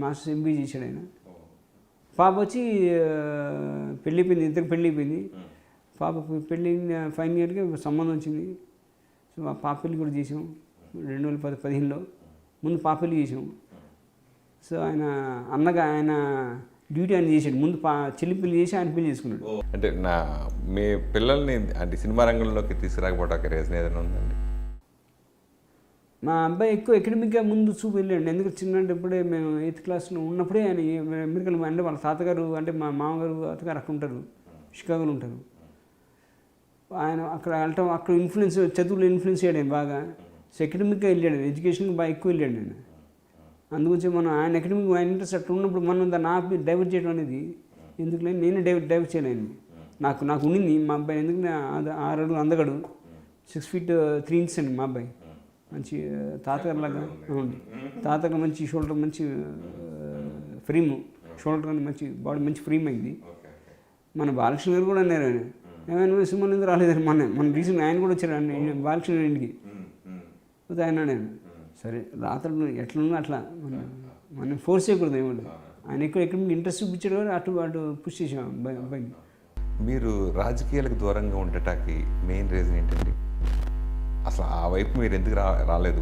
మాస్టర్స్ MBA చేశాడు. ఆయన పాప వచ్చి పెళ్ళి అయిపోయింది, ఇద్దరికి పెళ్ళి అయిపోయింది. పాప పెళ్ళి ఫైనల్ ఇయర్కి సంబంధం వచ్చింది. సో ఆ పాప పెళ్ళి కూడా చేసాం 2015లో. ముందు పాప పెళ్ళి చేసాం. సో ఆయన అన్నగా ఆయన డ్యూటీ ఆయన చేసాడు. ముందు చెల్లి పెళ్లి చేసి ఆయన పెళ్లి చేసుకున్నాడు. అంటే మీ పిల్లల్ని అంటే సినిమా రంగంలోకి తీసుకురాకపోవడానికి రీజన్ ఏదైనా ఉందండి? మా అబ్బాయి ఎక్కువ అకాడమిక్గా ముందు చూపు వెళ్ళాడు. ఎందుకంటే చిన్నప్పుడే మేము 8th క్లాస్లో ఉన్నప్పుడే ఆయన అమెరికాలో అంటే వాళ్ళ తాతగారు అంటే మా మామగారు తాతగారు అక్కడ ఉంటారు, షికాగోలో ఉంటారు. ఆయన అక్కడ వెళ్ళటం అక్కడ ఇన్ఫ్లుయెన్స్ చదువులో ఇన్ఫ్లుయెన్స్ అయ్యాడు ఆయన బాగా. సో అకాడమిక్గా వెళ్ళాడు, ఎడ్యుకేషన్కి బాగా ఎక్కువ వెళ్ళాడు నేను. అందుగురించి మనం ఆయన అకాడమిక్ ఆయన ఇంట్రెస్ట్ అట్లా ఉన్నప్పుడు మనం దాన్ని ఆపి డైవర్ట్ చేయడం అనేది ఎందుకు లేదు. నేనే డైవర్ట్ చేయలేను. నాకు ఉండింది మా అబ్బాయి. ఎందుకు 6 అడుగులు అందగాడు, 6 feet 3 inches అండి మా అబ్బాయి. మంచి తాతగారు లాగా ఉంది. తాతగారు మంచి షోల్డర్, మంచి ఫ్రేమ్, షోల్డర్ అని మంచి బాడీ, మంచి ఫ్రేమ్ అయింది. మన బాలకృష్ణ గారు కూడా అన్నారు ఆయన ఏమైనా సినిమాలు ఎందుకు రాలేదని. మన రీసెంట్ ఆయన కూడా వచ్చారు బాలకృష్ణ గారి ఇంటికి. ఆయన నేను సరే రాత్రులు ఎట్లున్నా అట్లా మనం ఫోర్స్ చేయకూడదు ఏమంటే. ఆయన ఎక్కడ ఇంట్రెస్ట్ చూపించాడు కానీ అటు పుష్ చేసాం అబ్బాయిని. మీరు రాజకీయాలకు దూరంగా ఉండటానికి మెయిన్ రీజన్ ఏంటండి? అసలు ఆ వైపు మీరు ఎందుకు రాలేదు?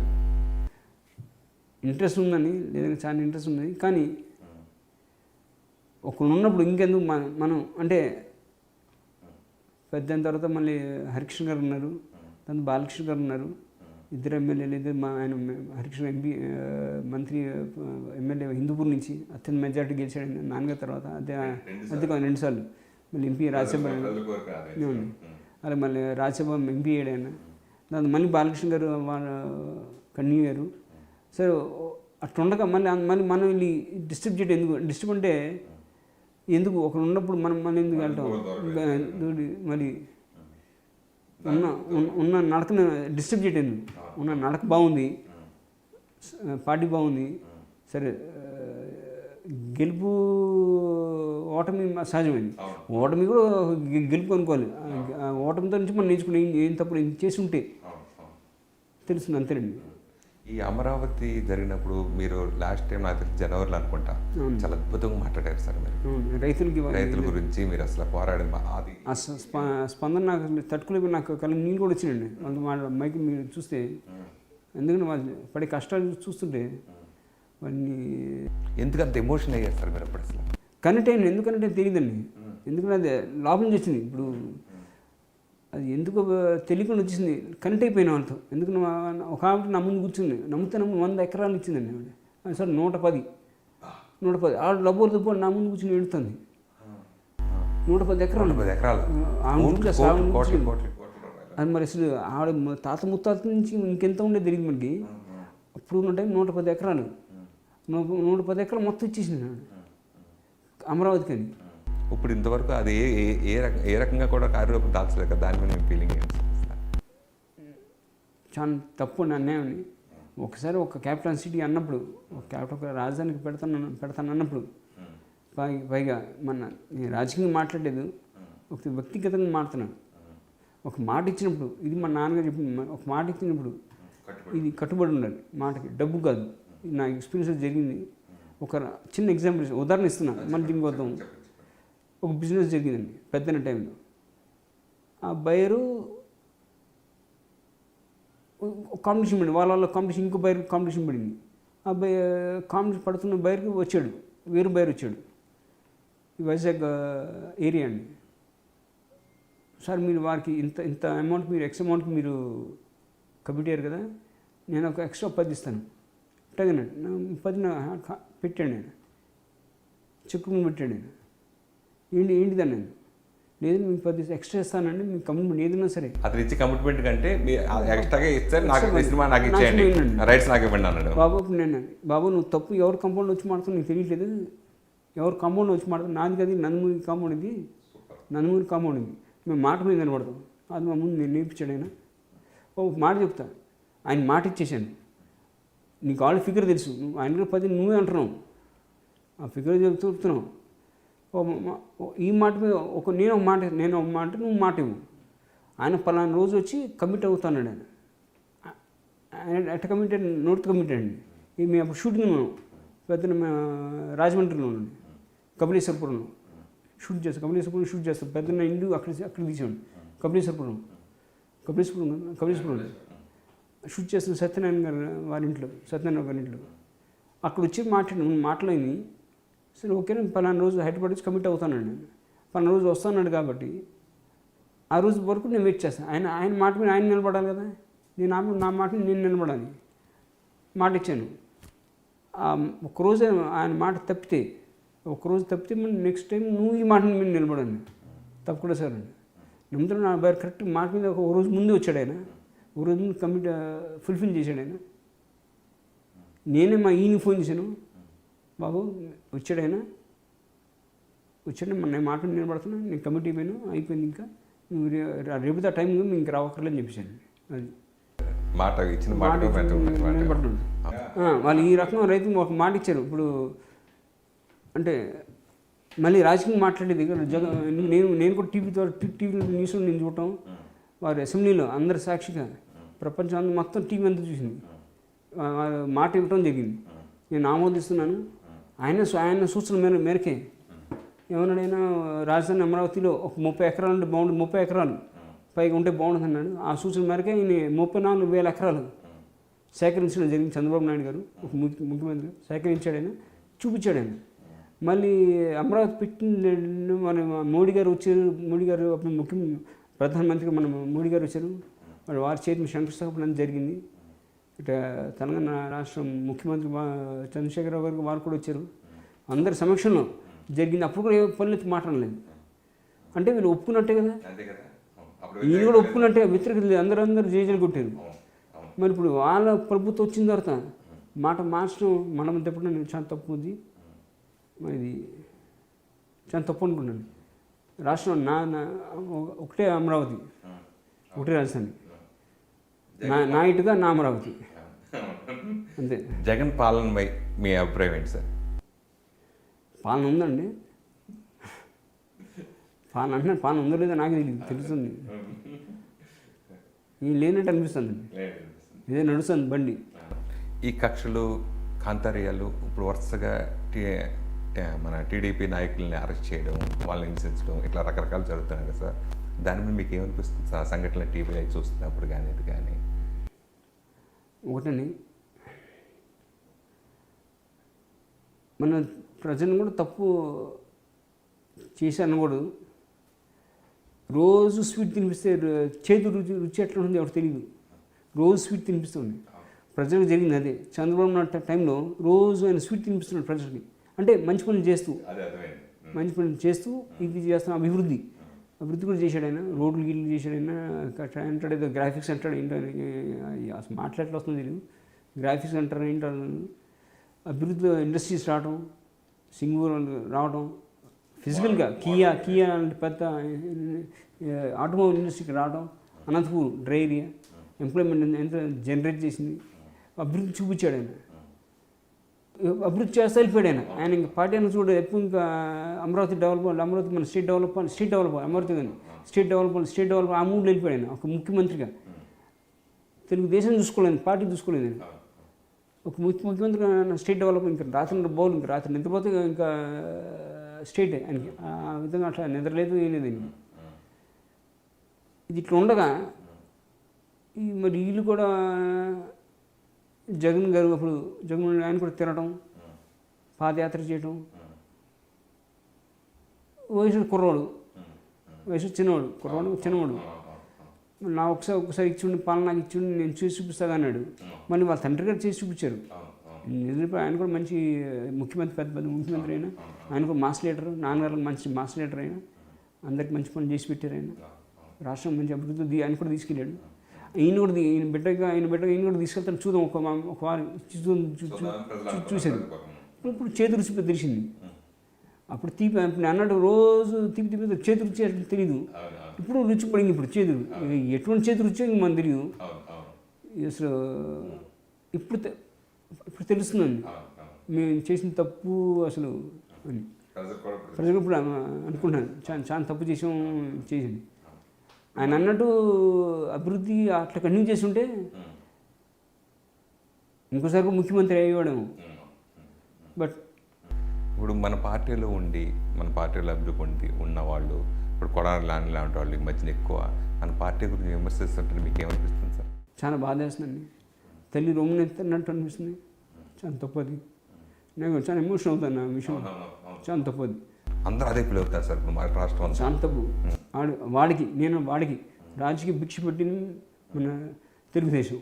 ఇంట్రెస్ట్ ఉందని, లేదంటే చాలా ఇంట్రెస్ట్ ఉంది. కానీ ఒకడు ఉన్నప్పుడు ఇంకెందుకు మనం అంటే పెద్ద అయిన తర్వాత మళ్ళీ హరికృష్ణ గారు ఉన్నారు, తర్వాత బాలకృష్ణ గారు ఉన్నారు. 2 ఎమ్మెల్యేలు. ఆయన హరికృష్ణ ఎంపీ మంత్రి ఎమ్మెల్యే హిందూపూర్ నుంచి అత్యంత మెజార్టీ గెలిచాడు ఆయన నాన్నగారి తర్వాత. అదే 2 సార్లు మళ్ళీ ఎంపీ రాజ్యసభ. అలా మళ్ళీ రాజ్యసభ ఎంపీ అయ్యాడు ఆయన. దాని మళ్ళీ బాలకృష్ణ గారు వాళ్ళ కన్యూ గారు. సరే అట్లా ఉండగా మళ్ళీ మనం వెళ్ళి డిస్టర్బ్ చేయడం ఎందుకు? డిస్టర్బ్ అంటే ఎందుకు? ఒకరు ఉన్నప్పుడు మనం ఎందుకు వెళ్తాం? మరి ఉన్న నడకను డిస్టర్బ్ చేయడం ఎందుకు? ఉన్న నడక బాగుంది, పార్టీ బాగుంది. సరే గెలుపు ఓటమి సహజమైంది. ఓటమి కూడా గెలుపు అనుకోవాలి. ఓటమితో నుంచి మనం నేర్చుకుని ఏం తప్పుడు చేసి ఉంటే తెలుస్తుంది అంతేనండి. ఈ అమరావతి జరిగినప్పుడు మీరు లాస్ట్ టైం నాకు తెలిసి జనవరిలో అనుకుంటా చాలా అద్భుతంగా మాట్లాడారు సార్. మీరు రైతుల గురించి మీరు అసలు పోరాడింది అది స్పందన నాకు తట్టుకోలేక నాకు కళ్ళు నీళ్ళు కూడా వచ్చినాయండి. వాళ్ళ మైకి మీరు చూస్తే, ఎందుకంటే వాళ్ళు పడే కష్టాలు చూస్తుంటే వాళ్ళని ఎందుకంత ఎమోషన్ అయ్యారు సార్ మీరు అప్పుడు? అసలు కనెక్ట్ అయ్యింది. ఎందుకంటే తెలియదండి. ఎందుకంటే అది లోపల నుంచి వచ్చింది. ఇప్పుడు అది ఎందుకు తెలియకుండా వచ్చేసింది. కనెక్ట్ అయిపోయిన వాళ్ళతో. ఎందుకు ఒక ఆవిడ నా ముందు కూర్చుంది, నమ్మితే 100 ఎకరాలు ఇచ్చిందండి ఆవిడ. సార్ 110 ఆవిడ డబ్బులు నా ముందు కూర్చుని వెళుతుంది. 110 ఎకరాలు. అది మరి అసలు ఆవిడ తాత ముత్తాత నుంచి ఇంకెంత ఉండేది తెలియదు మనకి. అప్పుడు ఉన్న టైం 110 ఎకరాలు. 110 ఎకరాలు మొత్తం ఇచ్చేసింది ఆవిడ అమరావతికి అని. ఇప్పుడు ఇంతవరకు అది ఏ రకంగా కూడా కార్యరూపం దాల్చలేదు కదా. దాని మీద ఫీలింగ్ ఏంటి? చాలా తప్పు అన్యాయం. ఒకసారి ఒక క్యాపిటల్ సిటీ అన్నప్పుడు, ఒక రాజధానికి పెడతాను అన్నప్పుడు, పైగా నేను రాజకీయంగా మాట్లాడలేదు, ఒక వ్యక్తిగతంగా మాట్లాడుతున్నాను. ఒక మాట ఇచ్చినప్పుడు, ఇది మా నాన్నగారు చెప్పింది, ఒక మాట ఇచ్చినప్పుడు ఇది కట్టుబడి ఉండాలి మాటకి, డబ్బు కాదు. నా ఎక్స్పీరియన్స్ జరిగింది. ఒక చిన్న ఎగ్జాంపుల్ ఉదాహరణ ఇస్తున్నాను, మళ్ళీ దీనికి వద్దాం. ఒక బిజినెస్ జరిగిందండి పెద్దన టైంలో. ఆ బయరు కాంపిటీషన్ పడింది, వాళ్ళ కాంపిటీషన్, ఇంకో బయర్ కాంపిటీషన్ పడింది. ఆ కాంపిటీషన్ పడుతున్న బయర్కి వచ్చాడు, వేరు బయర్ వచ్చాడు. ఈ వైజాగ్ ఏరియా అండి. సార్ మీరు వారికి ఇంత అమౌంట్, మీరు ఎక్స్ అమౌంట్కి మీరు కమిట్ అయ్యారు కదా, నేను ఒక ఎక్స్ట్రా 10 ఇస్తాను. అట్టగానండి 10 పెట్టాడు. నేను చెక్కు పెట్టాడు. నేను ఏంటిదాన్ని నేను లేదు మీకు 10 ఎక్స్ట్రా ఇస్తానండి, మీకు కమిట్మెంట్ ఏదైనా సరే. అది ఇచ్చి కమిట్మెంట్ కంటే ఎక్స్ట్రాగా ఇస్తే నాకు ఇచ్చేయండి, రైట్స్ నాకు ఇవ్వండి అన్నాడు. బాబు నువ్వు తప్పు, ఎవరు కాంపౌండ్ వచ్చి మాడుతావు నీకు తెలియట్లేదు. ఎవరు కాంపౌండ్ వచ్చి మాడతావు? నాది కదా, నందమూరి కాంపౌండ్ ఇది, నందమూరి కాంపౌండ్ ఇది. మేము మాట మీద నిలబడతాం. అది మా ముందు నేను నేర్పించాడు ఆయన. ఒక మాట చెప్తా, ఆయన మాట ఇచ్చేసాను. నీకు ఆల్రెడీ ఫిగర్ తెలుసు, నువ్వు ఆయన 10 నువ్వే అంటున్నావు, ఆ ఫిగర్ చెప్తున్నావు. ఈ మాట మీద నేను ఒక మాట నువ్వు మాట ఇవ్వు. ఆయన పలానా రోజు వచ్చి కమిట్ అవుతాడు. ఆయన ఎట్ట కమిటెడ్, నోట్ కమిటెడ్ అండి. మేము అప్పుడు షూటింగ్ ఉన్నాం పెద్ద రాజమండ్రిలో ఉండండి, కపిలేశ్వరపురంలో షూట్ చేస్తాం. పెద్ద ఇండు అక్కడ తీసాడు. కపిలేశ్వరపురం షూట్ చేస్తున్న సత్యనారాయణ గారు వారి ఇంట్లో, సత్యనారాయణ గారి ఇంట్లో. అక్కడ వచ్చి మాట్లాడింది సరే ఓకే పలానా రోజు హైదరాబాద్ వచ్చి కమిట్ అవుతానండి, పలానా రోజు వస్తానండి. కాబట్టి ఆ రోజు వరకు నేను వెయిట్ చేస్తాను. ఆయన మాట మీద ఆయన నిలబడాలి కదా, నేను నా మాట మీద నేను నిలబడాలి. మాట ఇచ్చాను. ఒక్కరోజు ఆయన మాట తప్పితే నెక్స్ట్ టైం నువ్వు ఈ మాట మీద నిలబడండి, తప్పకుండా సార్ అండి. నమ్ముతాను నా బాగా కరెక్ట్ మాట మీద ఒక రోజు ముందు వచ్చాడు ఆయన, ఒక రోజు ముందు కమిట్ ఫుల్ఫిల్ చేశాడు ఆయన. నేనే మా ఈయన ఫోన్ చేశాను, బాబు వచ్చాడు నేను మాట మీద నిలబడుతున్నా, నేను కమిటీ అయిపోయింది, ఇంకా నువ్వు రేపు ఆ టైం ఇంక రావక్కర్లేదని చెప్పేసాను. అది మాట ఇచ్చిన మాట నిలబడుతుంది. వాళ్ళు ఈ రకంగా రైతు ఒక మాట ఇచ్చారు. ఇప్పుడు అంటే మళ్ళీ రాజకీయం మాట్లాడేది నేను కూడా టీవీలో న్యూస్లో నేను చూడటం, వారు అసెంబ్లీలో అందరి సాక్షిగా ప్రపంచం అంతా మొత్తం టీవీ అంతా చూసింది, మాట ఇవ్వటం జరిగింది. నేను ఆమోదిస్తున్నాను. ఆయన సూచన మేరకే ఏమన్నాడైనా రాజధాని అమరావతిలో ఒక 30 ఎకరాలు ఉంటే బాగుంటుంది, 30 ఎకరాలు పైగా ఉంటే బాగుంటుంది అన్నాడు. ఆ సూచన మేరకే ఈయన 34,000 ఎకరాలు సేకరించడం జరిగింది. చంద్రబాబు నాయుడు గారు ఒక ముఖ్యమంత్రి సేకరించాడు, ఆయన చూపించాడు. ఆయన మళ్ళీ అమరావతి పెట్టిన మన మోడీ గారు వచ్చారు. మోడీ గారు ప్రధానమంత్రిగా మన మోడీ గారు వచ్చారు. వారి చేతి శంకుస్థాపన జరిగింది. ఇట తెలంగాణ రాష్ట్రం ముఖ్యమంత్రి చంద్రశేఖరరావు గారికి వారు కూడా వచ్చారు. అందరి సమక్షంలో జరిగింది. అప్పుడు కూడా ఏ పనులు మాట్లాడలేదు. అంటే వీళ్ళు ఒప్పుకున్నట్టే కదా, ఈయన కూడా ఒప్పుకున్నట్టే, వ్యతిరేకత లేదు. అందరూ జేజలు కొట్టారు. మరి ఇప్పుడు వాళ్ళ ప్రభుత్వం వచ్చిన తర్వాత మాట మార్చడం మనం తిప్పడం చాలా తప్పు ఉంది. మరి ఇది చాలా తప్పు అనుకున్నాను. రాష్ట్రం ఒకటే అమరావతి, ఒకటే రాజధాని, నా ఇటుగా నా అమరావతి అంతే. జగన్ పాలనపై మీ అభిప్రాయం ఏంటి సార్? పాలన ఉందండి. పాలన ఉందో లేదో నాకు తెలియదు, తెలుస్తుంది. ఈ లేనట్టు అనిపిస్తుంది, ఇదే నడుస్తుంది బండి. ఈ కక్షలు కాంతార్యాలు ఇప్పుడు వరుసగా మన టీడీపీ నాయకుల్ని అరెస్ట్ చేయడం, వాళ్ళని హింసించడం, ఇట్లా రకరకాలు జరుగుతున్నాయి కదా సార్. దాని మీద మీకు ఏమనిపిస్తుంది సార్? సంఘటనలు టీవీలో చూస్తున్నప్పుడు కానీ ఇది కానీ. ఒకటండి, మన ప్రజలను కూడా తప్పు చేశాను కూడా. రోజు స్వీట్ తినిపిస్తే చేతి రుచి ఎట్లా ఉంటుంది ఎవరికి తెలియదు. రోజు స్వీట్ తినిపిస్తుంది ప్రజలకు. జరిగింది అదే. చంద్రబాబు నాయుడు టైంలో రోజు ఆయన స్వీట్ తినిపిస్తున్నాడు ప్రజలకి. అంటే మంచి పనులు చేస్తూ ఇది చేస్తాం. అభివృద్ధి కూడా చేశాడు ఆయన. రోడ్లు గిల్లు చేశాడు ఆయన. అంటాడు ఏదో గ్రాఫిక్స్ అంటాడు, ఏంటో అసలు మాట్లాడట్లు వస్తుంది తెలియదు. గ్రాఫిక్స్ అంటారు ఏంటో. అభివృద్ధిలో ఇండస్ట్రీస్ రావడం, సింగూరు రావడం, ఫిజికల్గా కియా లాంటి పెద్ద ఆటోమొబైల్ ఇండస్ట్రీకి రావడం, అనంతపూర్ డ్రై ఏరియా ఎంప్లాయ్మెంట్ ఎంత జనరేట్ చేసింది. అభివృద్ధి చూపించాడు ఆయన. అభివృద్ధి చేస్తే వెళ్ళిపోయాడు ఆయన. ఇంకా పార్టీ అని చూడ ఎప్పుడు ఇంకా అమరావతి మన స్టేట్ డెవలప్ అమరావతి కానీ స్టేట్ డెవలప్ ఆ మూడు వెళ్ళిపోయాడు ఆయన. ఒక ముఖ్యమంత్రిగా తెలుగుదేశం చూసుకోలేదు, పార్టీ చూసుకోలేదు ఆయన. ఒక ముఖ్యమంత్రిగా స్టేట్ డెవలప్ ఇంకా రాత్రి నిద్రపోతే ఇంకా స్టేట్ ఆయనకి ఆ విధంగా అట్లా నిద్రలేదు, ఏం లేదు. ఇది ఇట్లా ఉండగా మరి వీళ్ళు కూడా జగన్ గారు అప్పుడు ఆయన కూడా తినడం, పాదయాత్ర చేయడం. వయసు కుర్రవాడు, చిన్నవాడు. నా ఒకసారి ఇచ్చిండి పాలన నాకు ఇచ్చిండి, నేను చేసి చూపిస్తాగా అన్నాడు. మళ్ళీ వాళ్ళ తండ్రి గారు చేసి చూపించారు. ఆయన కూడా మంచి ముఖ్యమంత్రి, పెద్ద ముఖ్యమంత్రి అయినా. ఆయన కూడా మాస్ లీడర్, నాన్నగారికి మంచి మాస్ లీడర్ అయినా. అందరికి మంచి పనులు చేసి పెట్టారు ఆయన. రాష్ట్రం మంచి అభివృద్ధి ఆయన కూడా తీసుకెళ్ళాడు. ఈయన బిడ్డగా కూడా తీసుకెళ్తాను చూద్దాం, ఒక వారం చూశారు. ఇప్పుడు చేతి రుచి తెలిసింది. అప్పుడు తీపి అన్నట్టు రోజు తీపి చేతి రుచి అంటే తెలియదు. ఇప్పుడు రుచి పడింది. ఇప్పుడు చేతి ఎటువంటి చేతి రుచి మనకు తెలియదు. అసలు ఇప్పుడు తెలుస్తుందండి మేము చేసిన తప్పు అసలు అని. ప్రజలు ఇప్పుడు అనుకుంటున్నాను చాలా తప్పు చేసింది. ఆయన అన్నట్టు అభివృద్ధి అట్లా కంటిన్యూ చేసి ఉంటే ఇంకోసారి ముఖ్యమంత్రి అయ్యేవాడేమో. బట్ ఇప్పుడు మన పార్టీలో అభివృద్ధి ఉన్నవాళ్ళు, ఇప్పుడు కొడాలి లాంటి వాళ్ళు ఈ మధ్యన ఎక్కువ మన పార్టీ గురించి విమర్శిస్తుంటే మీకు ఏమనిపిస్తుంది సార్? చాలా బాధ వేస్తుందండి. తల్లి రొమ్మునెత్తన్నట్టు అనిపిస్తుంది. చాలా తప్పది. నేను చాలా ఎమోషన్ అవుతాను ఆ విషయం, చాలా తప్పు అది, అందరూ అదే ఫీల్ అవుతారు సార్ ఇప్పుడు మన రాష్ట్రం అంతా. చాలా తప్పు. వాడికి రాజకీయ భిక్ష పెట్టింది మన తెలుగుదేశం.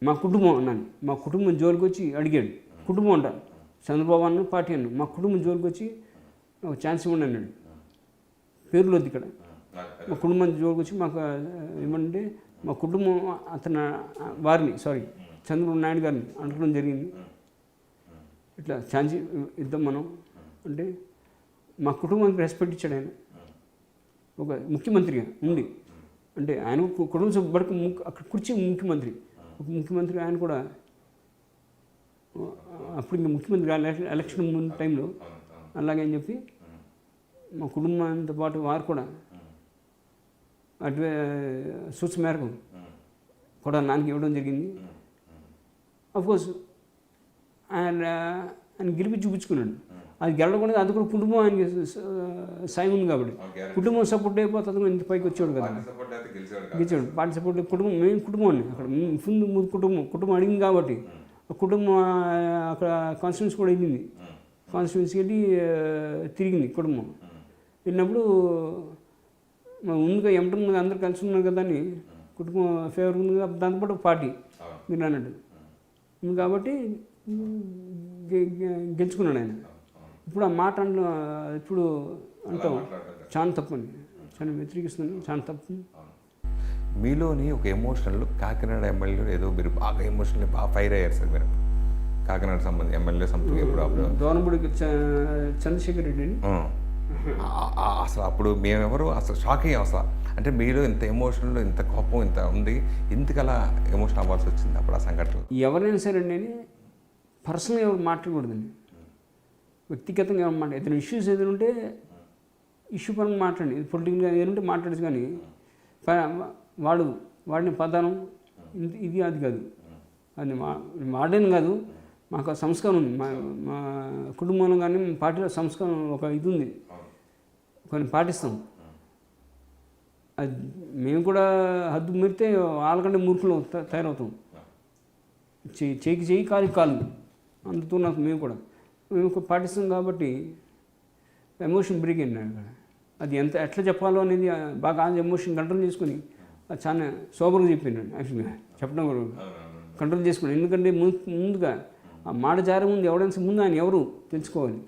మా కుటుంబం అన్నాను, మా కుటుంబం జోలికి వచ్చి అడిగాడు, కుటుంబం అంట చంద్రబాబు అన్న పార్టీ అన్న, మా కుటుంబం జోలికి వచ్చి ఒక ఛాన్స్ ఇవ్వండి అన్నాడు. పేర్లు వద్దు ఇక్కడ, మా కుటుంబం జోలికి వచ్చి మాకు ఏమంటే మా కుటుంబం వారిని చంద్రబాబు నాయుడు గారిని అడగడం జరిగింది, ఇట్లా ఛాన్స్ ఇద్దాం మనం అంటే మా కుటుంబానికి రెస్పెక్ట్ ఇచ్చాడు ఆయన, ఒక ముఖ్యమంత్రిగా ఉండి. అంటే ఆయన కుటుంబ సభ్యుడికి అక్కడ కూర్చి ముఖ్యమంత్రి ఆయన కూడా అప్పుడు ఇంకా ముఖ్యమంత్రి ఎలక్షన్ ముందు టైంలో అలాగే అని చెప్పి మా కుటుంబంతో పాటు వారు కూడా సూచన మేరకు కూడా నాన్నకి ఇవ్వడం జరిగింది. అఫ్కోర్స్ ఆయన గెలిపి చూపించుకున్నాడు, అది గెలవకుండా అది కూడా కుటుంబం ఆయనకి సాయం ఉంది కాబట్టి కుటుంబం సపోర్ట్ అయిపోతుంది, ఇంత పైకి వచ్చాడు కదా, గెలిచాడు. పార్టీ సపోర్ట్ కుటుంబం, మేము కుటుంబం అండి అక్కడ ముందు కుటుంబం అడిగింది కాబట్టి కుటుంబం అక్కడ కాన్స్టిట్యూన్సీ కూడా వెళ్ళింది, కాన్స్టిట్యూన్సీ వెళ్ళి తిరిగింది కుటుంబం. వెళ్ళినప్పుడు ముందుగా ఎంటుంది అందరు కలిసి ఉన్నారు కదా అని కుటుంబం ఫేవర్ ఉంది కదా, దాంతోపాటు పార్టీ మీరు అన్నట్టు ఉంది కాబట్టి గెలుచుకున్నాడు ఆయన. ఇప్పుడు ఆ మాట ఇప్పుడు అంటాం చాలా తప్పు అండి, చాలా వ్యతిరేకిస్తున్నాను, చాలా తప్పు. మీలోని ఒక ఎమోషనల్ కాకినాడ ఎమ్మెల్యే ఏదో మీరు బాగా ఎమోషనల్ బాగా ఫైర్ అయ్యారు సార్ మీరు, కాకినాడ సంబంధించి ఎమ్మెల్యే సంథింగ్ ఎప్పుడు అప్పుడు దోనబుడికి చంద్రశేఖర్ రెడ్డి అసలు అప్పుడు మేమెవరు అసలు షాక్ అయ్యాం అసలు. అంటే మీలో ఇంత ఎమోషనల్, ఇంత కోపం, ఇంత ఉంది, ఇంతకలా ఎమోషన్ అవ్వాల్సి వచ్చింది అప్పుడు ఆ సంఘటన? ఎవరైనా సరే అండి పర్సనల్గా ఎవరు మాట్లాడకూడదండి, వ్యక్తిగతంగా ఎవరు ఏదైనా ఇష్యూస్ ఏదైనా ఉంటే ఇష్యూ పరంగా మాట్లాడండి, పొలిటికల్గా ఏదంటే మాట్లాడచ్చు. కానీ వాడిన పదానం ఇది అది కాదు, అది వాడని కాదు, మాకు ఆ సంస్కారం ఉంది, మా కుటుంబంలో కానీ పార్టీలో సంస్కారం ఒక ఇది ఉంది, కొన్ని పాటిస్తాం. అది మేము కూడా హద్దు మీరితే వాళ్ళకంటే మూర్ఖులు తయారవుతాం, చేయి కాలు అందుతూ నాకు మేము పాటిస్తాం కాబట్టి ఎమోషన్ బ్రేక్ అయింది అక్కడ. అది ఎట్లా చెప్పాలో అనేది బాగా ఎమోషన్ కంట్రోల్ చేసుకుని అది చాలా సోబర్గా చెప్పాను యాక్చువల్గా చెప్పడం కూడా కంట్రోల్ చేసుకున్నాను. ఎందుకంటే ముందుగా ఆ మాట జారే ముందు ఎవడైనా ముందు ఆయన ఎవరు తెలుసుకోవాలి.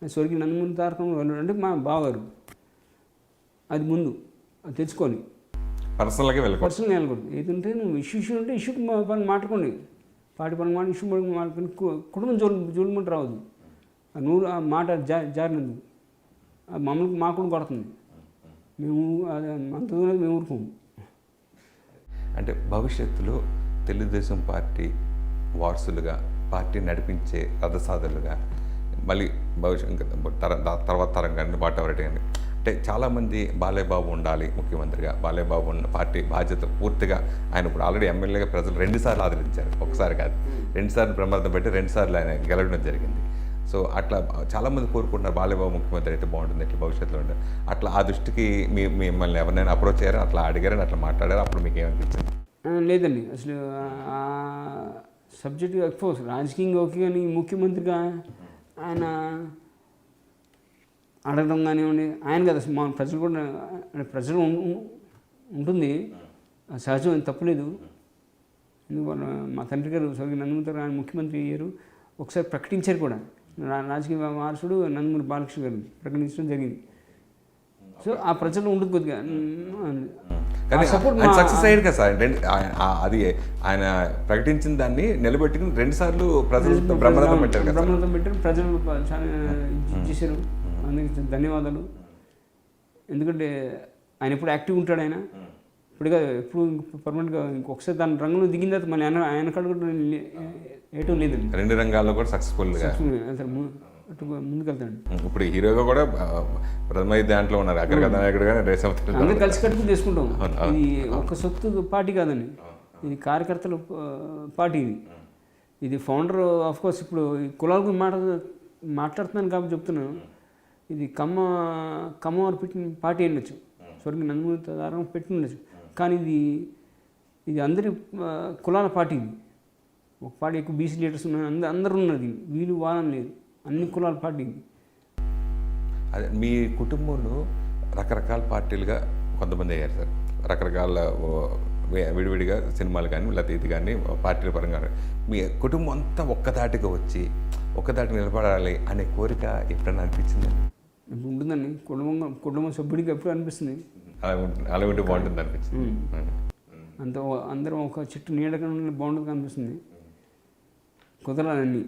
స్వర్గీయ నందమూరి తారక రామారావు అంటే మా బావగారు, అది ముందు అది తెలుసుకోవాలి, పర్సనల్గా వెళ్ళకూడదు. ఏదంటే నువ్వు ఇష్యూ ఉంటే ఇష్యూ పని మాట్లాడుకోండి, పార్టీ పని మాట ఇష్యూ మాట్లాడుకుని కుటుంబం జోలుమంట రావద్దు. ఆ మాట జారినందుకు మమ్మల్ని మాకు కూడా కొడుతుంది, మేము అంత దూరం మేము ఊరుకోము. అంటే భవిష్యత్తులో తెలుగుదేశం పార్టీ వారసులుగా, పార్టీ నడిపించే రథసాధులుగా మళ్ళీ తర్వాత తరం కానీ వాటెవరటి కానీ అంటే చాలామంది బాలయ్యబాబు ఉండాలి ముఖ్యమంత్రిగా, బాలయ్యబాబు ఉన్న పార్టీ బాధ్యత పూర్తిగా ఆయన ఇప్పుడు ఆల్రెడీ ఎమ్మెల్యేగా ప్రజలు 2 సార్లు ఆదరించారు, ఒకసారి కాదు 2 సార్లు ప్రమాదం పెట్టి 2 సార్లు ఆయన గెలవడం జరిగింది. సో అట్లా చాలామంది కోరుకుంటున్నారు బాలయ్యబాబు ముఖ్యమంత్రి అయితే బాగుంటుంది, ఇట్లా భవిష్యత్తులో ఉంటుంది. అట్లా ఆ దృష్టికి మిమ్మల్ని ఎవరినైనా అప్రోచ్ అయ్యారు, అట్లా అడిగారని అట్లా మాట్లాడారు, అప్పుడు మీకు ఏమనిపించింది? లేదండి, అసలు ఆ సబ్జెక్టు ఎక్స్పోజ్ రాజకీయంగా ఓకే, కానీ ముఖ్యమంత్రిగా ఆయన అడగడం కానివ్వండి, ఆయన కదా మా ప్రజలు కూడా ప్రజలు ఉంటుంది, సహజం, తప్పులేదు. ఎందుకంటే మా తండ్రి గారు స్వర్గీయ నందమూరి ఆయన ముఖ్యమంత్రి అయ్యారు, ఒకసారి ప్రకటించారు కూడా, రాజకీయ వారసుడు నందమూరి బాలకృష్ణ గారు ప్రకటించడం జరిగింది. సో ఆ ప్రజలు ఉంటుంది కొద్దిగా సపోర్ట్ సక్సెస్ అయ్యారు కదా సార్. అది ఆయన ప్రకటించిన దాన్ని నిలబెట్టుకుని 2 సార్లు ప్రజలతో బ్రహ్మరథం పెట్టారు, ప్రజలు చాలా చేశారు, అందుకే ధన్యవాదాలు. ఎందుకంటే ఆయన ఎప్పుడు యాక్టివ్ ఉంటాడు, ఆయన ఇప్పుడుగా ఎప్పుడు పర్మనెంట్గా ఇంకొకసారి దాని రంగంలో దిగిన తర్వాత మళ్ళీ ఆయన కాడ కూడా ఏటం లేదండి, 2 రంగాల్లో కూడా సక్సెస్ఫుల్గా ముందుకెళ్తాడు. ఇప్పుడు హీరోగా కూడా ప్రథమ దాంట్లో ఉన్నారు, అగ్ర కథానాయకుడు కానీ అందరూ కలిసి కట్టుకుని చేసుకుంటాం. ఇది ఒక్క సొత్తు పార్టీ కాదండి, ఇది కార్యకర్తల పార్టీ. ఇది ఫౌండర్ ఆఫ్ కోర్స్ ఇప్పుడు కులాల గురించి మాట్లాడుతున్నాను కాబట్టి చెప్తున్నాను. ఇది కమ్మవారు పెట్టిన పార్టీ ఉండొచ్చు, స్వర్గీయ నందమూరి తారక పెట్టి ఉండొచ్చు, కానీ ఇది అందరి కులాల పార్టీ. ఇది ఒక పార్టీ ఎక్కువ బీసీ లీడర్స్ ఉన్నారు, అందరూ ఉన్నది, వీళ్ళు వాళ్ళని లేదు, అన్ని కులాల పార్టీ. అదే మీ కుటుంబంలో రకరకాల పార్టీలుగా కొంతమంది అయ్యారు సార్, రకరకాల విడివిడిగా సినిమాలు కానీ లేకపోతే ఇది కానీ పార్టీల పరంగా. మీ కుటుంబం అంతా ఒక్కదాటిగా వచ్చి ఒక్కదాటి నిలబడాలి అనే కోరిక ఎప్పుడైనా అనిపించిందండి? ఇప్పుడు ఉంటుందండి, కుటుంబం సభ్యుడికి ఎప్పుడు అనిపిస్తుంది. అలా ఉంటే బాగుంటుంది అనిపించింది. అందరం ఒక చెట్టు నీడగా బాగుంటుంది అనిపిస్తుంది. కుదరాలన్నీ.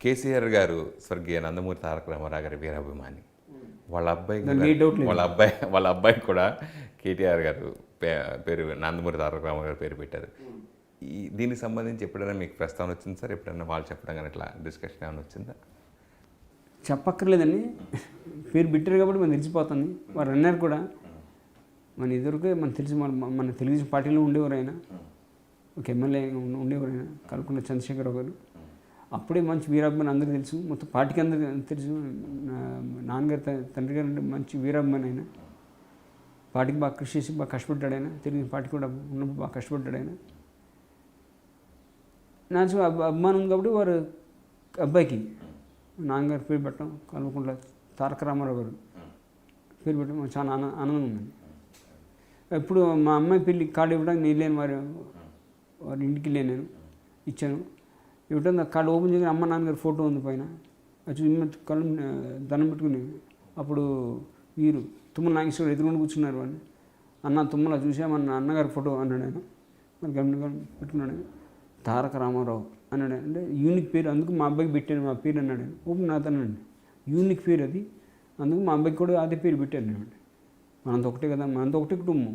కేసీఆర్ గారు స్వర్గీయ నందమూరి తారక రామారావు గారి వీరాభిమాని. వాళ్ళ అబ్బాయి కూడా కేటీఆర్ గారు పేరు నందమూరి తారక రామారావు గారు పేరు పెట్టారు. దీనికి సంబంధించి ఎప్పుడైనా మీకు ప్రస్తావన వచ్చింది సార్? ఎప్పుడైనా వాళ్ళు చెప్పడం కానీ ఇట్లా డిస్కషన్ ఏమైనా వచ్చిందా? చెప్పక్కర్లేదండి, పేరు పెట్టారు కాబట్టి మనం తెలిసిపోతుంది. వారు అన్నారు కూడా, మన ఎదురుకే మనకు తెలిసి మన తెలుగుదేశం పార్టీలో ఉండేవారు ఆయన, ఒక ఎమ్మెల్యే ఉండేవారు కల్పన చంద్రశేఖరరావు గారు. అప్పుడే మంచి వీరాభిమాని అందరికీ తెలుసు, మొత్తం పార్టీకి అందరికీ తెలుసు. నాన్నగారు తండ్రి గారు అంటే మంచి వీరాభిమాని ఆయన. పార్టీకి బాగా కృషి చేసి బాగా కష్టపడ్డాడు ఆయన. తెలుగు పార్టీ కూడా ఉన్నప్పుడు బాగా కష్టపడ్డాడు ఆయన. నాకు అభిమానం ఉంది కాబట్టి వారు అబ్బాయికి నాన్నగారు పేరు పెట్టడం, కల్వకుంట్ల తారక రామారావు గారు పేరు పెట్టడం మాకు చాలా ఆనందం ఉందండి. ఇప్పుడు మా అమ్మాయి పెళ్ళి కార్డు ఇవ్వడానికి నేను లేను, వారి ఇంటికి వెళ్ళాను, నేను ఇచ్చాను. ఇవ్వడం కార్డు ఓపెన్ చేయగానే అమ్మ నాన్నగారు ఫోటో ఉంది పైన. అది కళ్ళు దండం పెట్టుకుని అప్పుడు వీరు తుమ్మల నాగేశ్వరరావు ఎదురుకుండా కూర్చున్నారు. వాళ్ళు అన్న తుమ్మల చూసామన్న అన్నగారి ఫోటో అన్నాడు ఆయన. మరి గమనిక పెట్టుకున్నాడు ఆయన. తారక రామారావు అన్నాడు. అంటే యూనిక్ పేరు, అందుకు మా అబ్బాయికి పెట్టాను మా పేరు అన్నాడు. ఓపెన్ నాతనండి, యూనిక్ పేరు అది, అందుకు మా అబ్బాయికి కూడా అదే పేరు పెట్టాను నేను. మనంత ఒకటే కదా, మనంత ఒకటే కుటుంబం.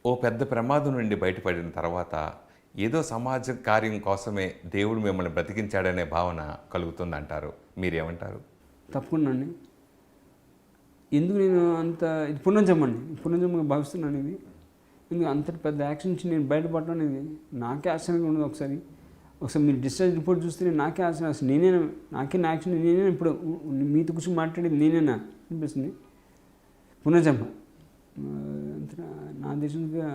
ఓ పెద్ద ప్రమాదం నుండి బయటపడిన తర్వాత ఏదో సమాజ కార్యం కోసమే దేవుడు మిమ్మల్ని బ్రతికించాడనే భావన కలుగుతుందంటారు, మీరేమంటారు? తప్పకుండా అండి. ఎందుకు నేను అంత ఇది పునర్జన్మగా భావిస్తున్నాను. ఇది ఎందుకు అంతటి పెద్ద యాక్షన్ నుంచి నేను బయటపడడం అనేది నాకే ఆశ్చర్యంగా ఉండదు. ఒకసారి మీరు డిశ్చార్జ్ రిపోర్ట్ చూస్తే నాకే ఆశ్చర్యం, అసలు నాకే నా యాక్షన్ నేనేనా, ఇప్పుడు మీతో కూర్చొని మాట్లాడేది నేనేనా అనిపిస్తుంది. పునర్జన్మ నా దేశంగా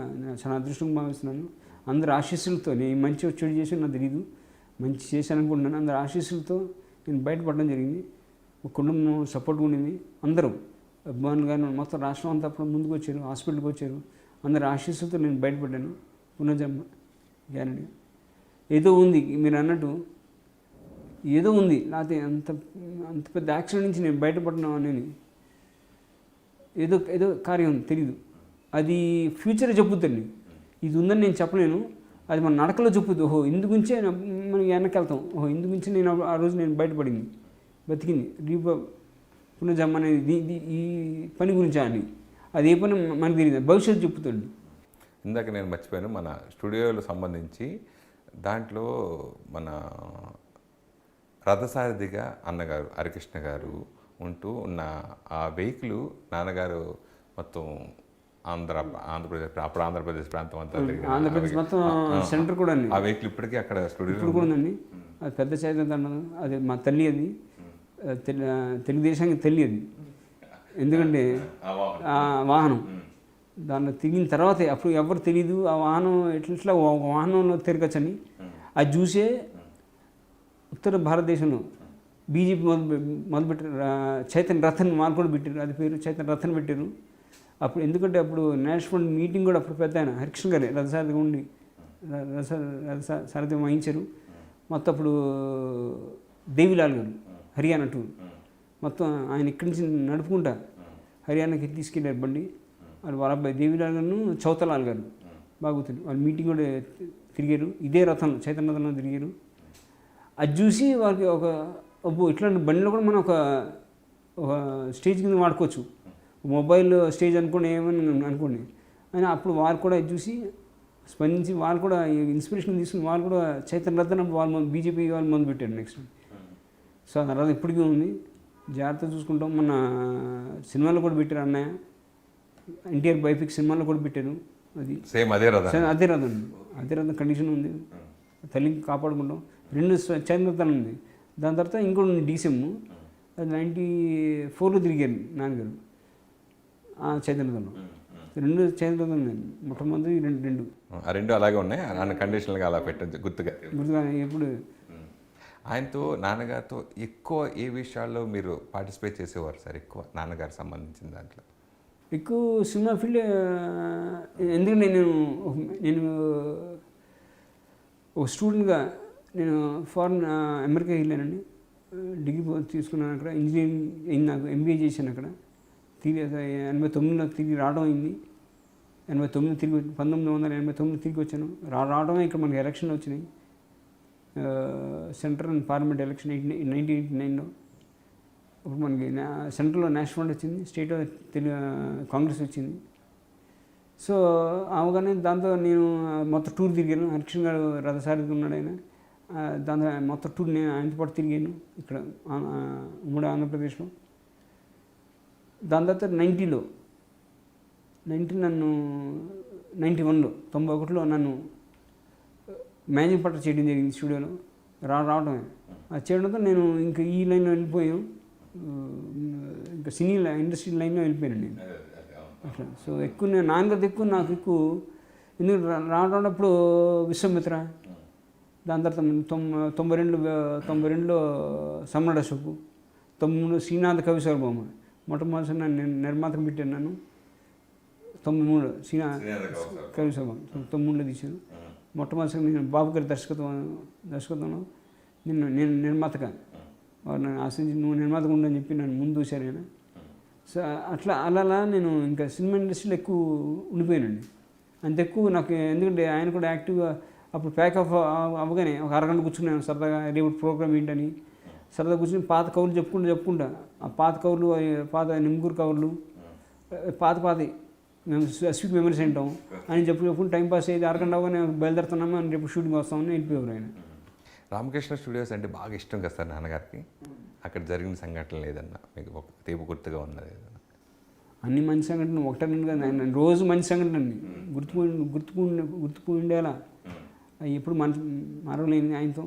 చాలా అదృష్టంగా భావిస్తున్నాను. అందరు ఆశీస్సులతో, నేను మంచి చెడు చేసి నాకు తెలియదు, మంచి చేశాను అనుకుంటున్నాను. అందరు ఆశీస్సులతో నేను బయటపడడం జరిగింది. ఒక కుటుంబం సపోర్ట్గా ఉండింది. అందరూ అభిమానులు కానీ మొత్తం రాష్ట్రం అంతా అప్పుడు ముందుకు వచ్చారు, హాస్పిటల్కి వచ్చారు. అందరు ఆశీస్సులతో నేను బయటపడ్డాను. పునర్జన్మ గ్యారెంటీ. ఏదో ఉంది, మీరు అన్నట్టు ఏదో ఉంది. లేకపోతే అంత పెద్ద యాక్సిడెంట్ నుంచి నేను బయటపడినా అనేది ఏదో కార్యం తెలియదు. అది ఫ్యూచరే చెప్పుద్దండి. ఇది ఉందని నేను చెప్పలేను, అది మన నడకలో చెప్పుద్ది. ఓహో ఇందుగుంచే మనం వెనక్కి వెళ్తాం, ఓహో ఇందుగుంచే నేను ఆ రోజు నేను బయటపడింది, బతికింది. పునర్జన్మ అనేది ఈ పని గురించా అని, అది ఏ పని మనకు తెలియదు, భవిష్యత్తు చెప్పుతుంది. ఇందాక నేను మర్చిపోయాను, మన స్టూడియోలో సంబంధించి దాంట్లో మన రథసారథిగా అన్నగారు హరికృష్ణ గారు ఉంటూ ఉన్న ఆ వెహికల్ నాన్నగారు మొత్తం ఆంధ్రప్రదేశ్ అప్పుడు ఆంధ్రప్రదేశ్ ప్రాంతం అంతా ఆంధ్రప్రదేశ్ మొత్తం సెంటర్ కూడా ఆ వెహికల్ ఇప్పటికీ అక్కడ స్టూడియో ఇప్పుడు కూడా ఉందండి. అది పెద్ద చైతన్య అన్నది, అది మా తల్లి, అది తెలుగుదేశానికి తల్లి అది. ఎందుకంటే ఆ వాహనం దాంట్లో తిరిగిన తర్వాతే, అప్పుడు ఎవరు తెలియదు ఆ వాహనం ఎట్లా వాహనంలో తిరగచ్చని. అది చూసే ఉత్తర భారతదేశంలో బీజేపీ మొదలుపెట్టారు. చైతన్య రథన్ మార్పు కూడా పెట్టారు, అది పేరు చైతన్య రథన్ పెట్టారు. అప్పుడు ఎందుకంటే అప్పుడు నేషనల్ మీటింగ్ కూడా అప్పుడు పెద్ద ఆయన హరికృష్ణ గారే రథసారథిగా ఉండి రథసారథ్యం వహించారు. మొత్తం అప్పుడు దేవిలాల్ గారు హర్యానా టూర్ మొత్తం ఆయన ఇక్కడి నుంచి నడుపుకుంటా హర్యానాకి తీసుకెళ్ళారు బండి. వాళ్ళ అబ్బాయి దేవిలాల్ గారు, చౌతలాల్ గారు బాగుతుంది, వాళ్ళు మీటింగ్ కూడా తిరిగారు. ఇదే రథంలో చైతన్య రథంలో తిరిగారు. అది చూసి వాళ్ళకి ఇట్లాంటి బండిలో కూడా మనం ఒక స్టేజ్ కింద వాడుకోవచ్చు, మొబైల్ స్టేజ్ అనుకోండి, ఏమని అనుకోండి అని. అప్పుడు వారు కూడా ఇది చూసి స్పందించి వాళ్ళు కూడా ఇన్స్పిరేషన్ తీసుకుని వాళ్ళు కూడా చైతన్య రథన్ వాళ్ళు బీజేపీ వాళ్ళు మొదలు పెట్టారు నెక్స్ట్. సో ఆ రథం ఇప్పటికీ ఉంది, జాగ్రత్త చూసుకుంటాం. మన సినిమాలో కూడా పెట్టారు అన్నయ్య, ఎన్టీఆర్ బయోపిక్ సినిమాలో కూడా పెట్టారు. అది సేమ్ అదే రథం కండిషన్ ఉంది. తల్లిని కాపాడుకుంటాం. 2 చైతన్య రథాలు ఉంది. దాని తర్వాత ఇంకోటి డీసీఎం, అది 94లో తిరిగారు నాన్నగారు ఆ చైతన్య రథంలో. 2 చైతన్య రథాలు ఉన్నాయి, మొట్టమొదటి 2 ఆ రెండు అలాగే ఉన్నాయి అన్న కండిషన్లుగా అలా పెట్టచ్చు గుర్తుగా. గుర్తుగా ఎప్పుడు ఆయనతో నాన్నగారితో ఎక్కువ ఏ విషయాల్లో మీరు పార్టిసిపేట్ చేసేవారు సార్ ఎక్కువ నాన్నగారికి సంబంధించిన దాంట్లో? ఎక్కువ సినిమా ఫీల్డ్ ఎందుకంటే నేను ఒక స్టూడెంట్గా నేను ఫారెన్ అమెరికా వెళ్ళానండి. డిగ్రీ తీసుకున్నాను అక్కడ, ఇంజనీరింగ్ అయింది నాకు, ఎంబీఏ చేశాను అక్కడ. తిరిగి 89లో తిరిగి రావడం అయింది. 89 తిరిగి 1989 తిరిగి వచ్చాను. రావడమే ఇక్కడ మనకి ఎలక్షన్లు వచ్చినాయి, సెంట్రల్ అండ్ పార్లమెంట్ ఎలక్షన్ 1989లో. ఇప్పుడు మనకి సెంట్రల్లో నేషనల్ ఫ్రంట్ వచ్చింది, స్టేట్లో కాంగ్రెస్ వచ్చింది. సో అవగానే దాంతో నేను మొత్తం టూర్ తిరిగాను. హరికృష్ణ గారు రథసారథిగా ఉన్నాడు ఆయన. దాంతో మొత్తం టూర్ నేను ఆయనతో పాటు తిరిగాను ఇక్కడ ఉమ్మడి ఆంధ్రప్రదేశ్లో. దాని తర్వాత 90లో నన్ను 91లో నన్ను మేనేజింగ్ పార్ట్నర్ చేయడం జరిగింది స్టూడియోలో. రావడమే అది చేయడంతో నేను ఇంకా ఈ లైన్లో వెళ్ళిపోయాను, ఇంకా సినీ ఇండస్ట్రీ లైన్లో వెళ్ళిపోయాను నేను అట్లా. సో ఎక్కువ నేను నాన్నగారితో ఎక్కువ నాకు ఎక్కువ ఎందుకంటే రావడప్పుడు విశ్వామిత్ర, దాని తర్వాత 92లో సమ్రాట్ అశోక్, 93 శ్రీనాథ్ కవి సార్వభౌమ. మొట్టమొదటి నేను నిర్మాతకు పెట్టాను నన్ను 93 శ్రీనాథ్ కవి సార్వభౌమ 93లో తీశాను. మొట్టమొదటిసారి నేను బాబు గారి దర్శకత్వంలో నేను నిర్మాతగా నన్ను ఆశించి నువ్వు నిర్మాతగా ఉండని చెప్పి నన్ను ముందు చూశారు ఆయన. సో అలా నేను ఇంకా సినిమా ఇండస్ట్రీలో ఎక్కువ ఉండిపోయానండి. అంత ఎక్కువ నాకు ఎందుకంటే ఆయన కూడా యాక్టివ్గా అప్పుడు ప్యాక్ ఆఫ్ అవ్వగానే ఒక అరగంట కూర్చున్నాను సరదాగా, రేపు ప్రోగ్రామ్ ఏంటని సరదాగా కూర్చుని పాత కవులు చెప్పుకుంటా ఆ పాత కవులు, పాత నిమ్గూరు కవులు, పాతవి మేము స్వీట్ మెమరీస్ ఏంటాం అని చెప్పుకుంటూ టైం పాస్ అయ్యేది. అరగంట అవ్వగానే బయలుదేరుతున్నాము అని రేపు షూటింగ్ వస్తామని వెళ్ళిపోయారు ఆయన. రామకృష్ణ స్టూడియోస్ అంటే బాగా ఇష్టం కదా సార్ నాన్నగారికి. అక్కడ జరిగిన సంఘటన లేదన్నా మీకు ఒక తీపి గుర్తుగా ఉన్నది ఏదన్నా? అన్ని మంచి సంఘటనలు ఒకటే కదా ఆయన, రోజు మంచి సంఘటన అండి. గుర్తుకుండేలా అవి ఎప్పుడు మరవలేని ఆయనతో.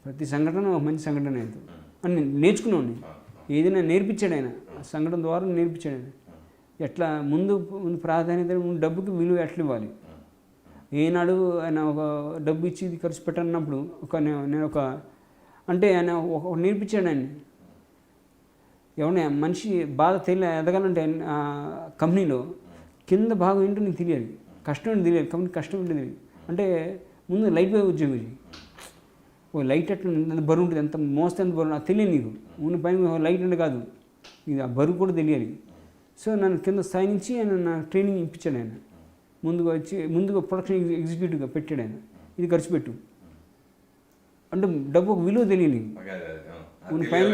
ప్రతి సంఘటన ఒక మంచి సంఘటన ఆయనతో అని నేర్చుకున్నాండి. ఏదైనా నేర్పించాడు ఆయన, ఆ సంఘటన ద్వారా నేర్పించాడు ఆయన. ఎట్లా ముందు ప్రాధాన్యత, డబ్బుకి విలువ ఎట్లా ఇవ్వాలి. ఏనాడు ఆయన ఒక డబ్బు ఇచ్చి ఖర్చు పెట్టన్నప్పుడు నేను అంటే ఆయన ఒక నేర్పించాడు ఆయన. ఎవరైనా మనిషి బాగా ఎదగాలంటే ఆ కంపెనీలో కింద భాగం ఏంటో నీకు తెలియాలి, కష్టం ఏంటో తెలియాలి, కంపెనీ కష్టం ఏంటో తెలియాలి. అంటే ముందు లైట్ పోయి ఉద్యోగం, ఓ లైట్ ఎట్లా ఎంత బరువు ఉంటుంది, ఎంత మోస్తే ఎంత బరువు నాకు తెలియదు. నీకు ఉన్న పైన లైట్ అంటే కాదు, ఇది ఆ బరువు కూడా తెలియాలి. సో నన్ను కింద స్థాయి నుంచి ఆయన నా ట్రైనింగ్ ఇప్పించాడు ఆయన. ముందుగా ప్రొడక్షన్ ఎగ్జిక్యూటివ్గా పెట్టాడు ఆయన. ఇది ఖర్చు పెట్టు అంటే డబ్బు ఒక విలువ తెలియదు, పైన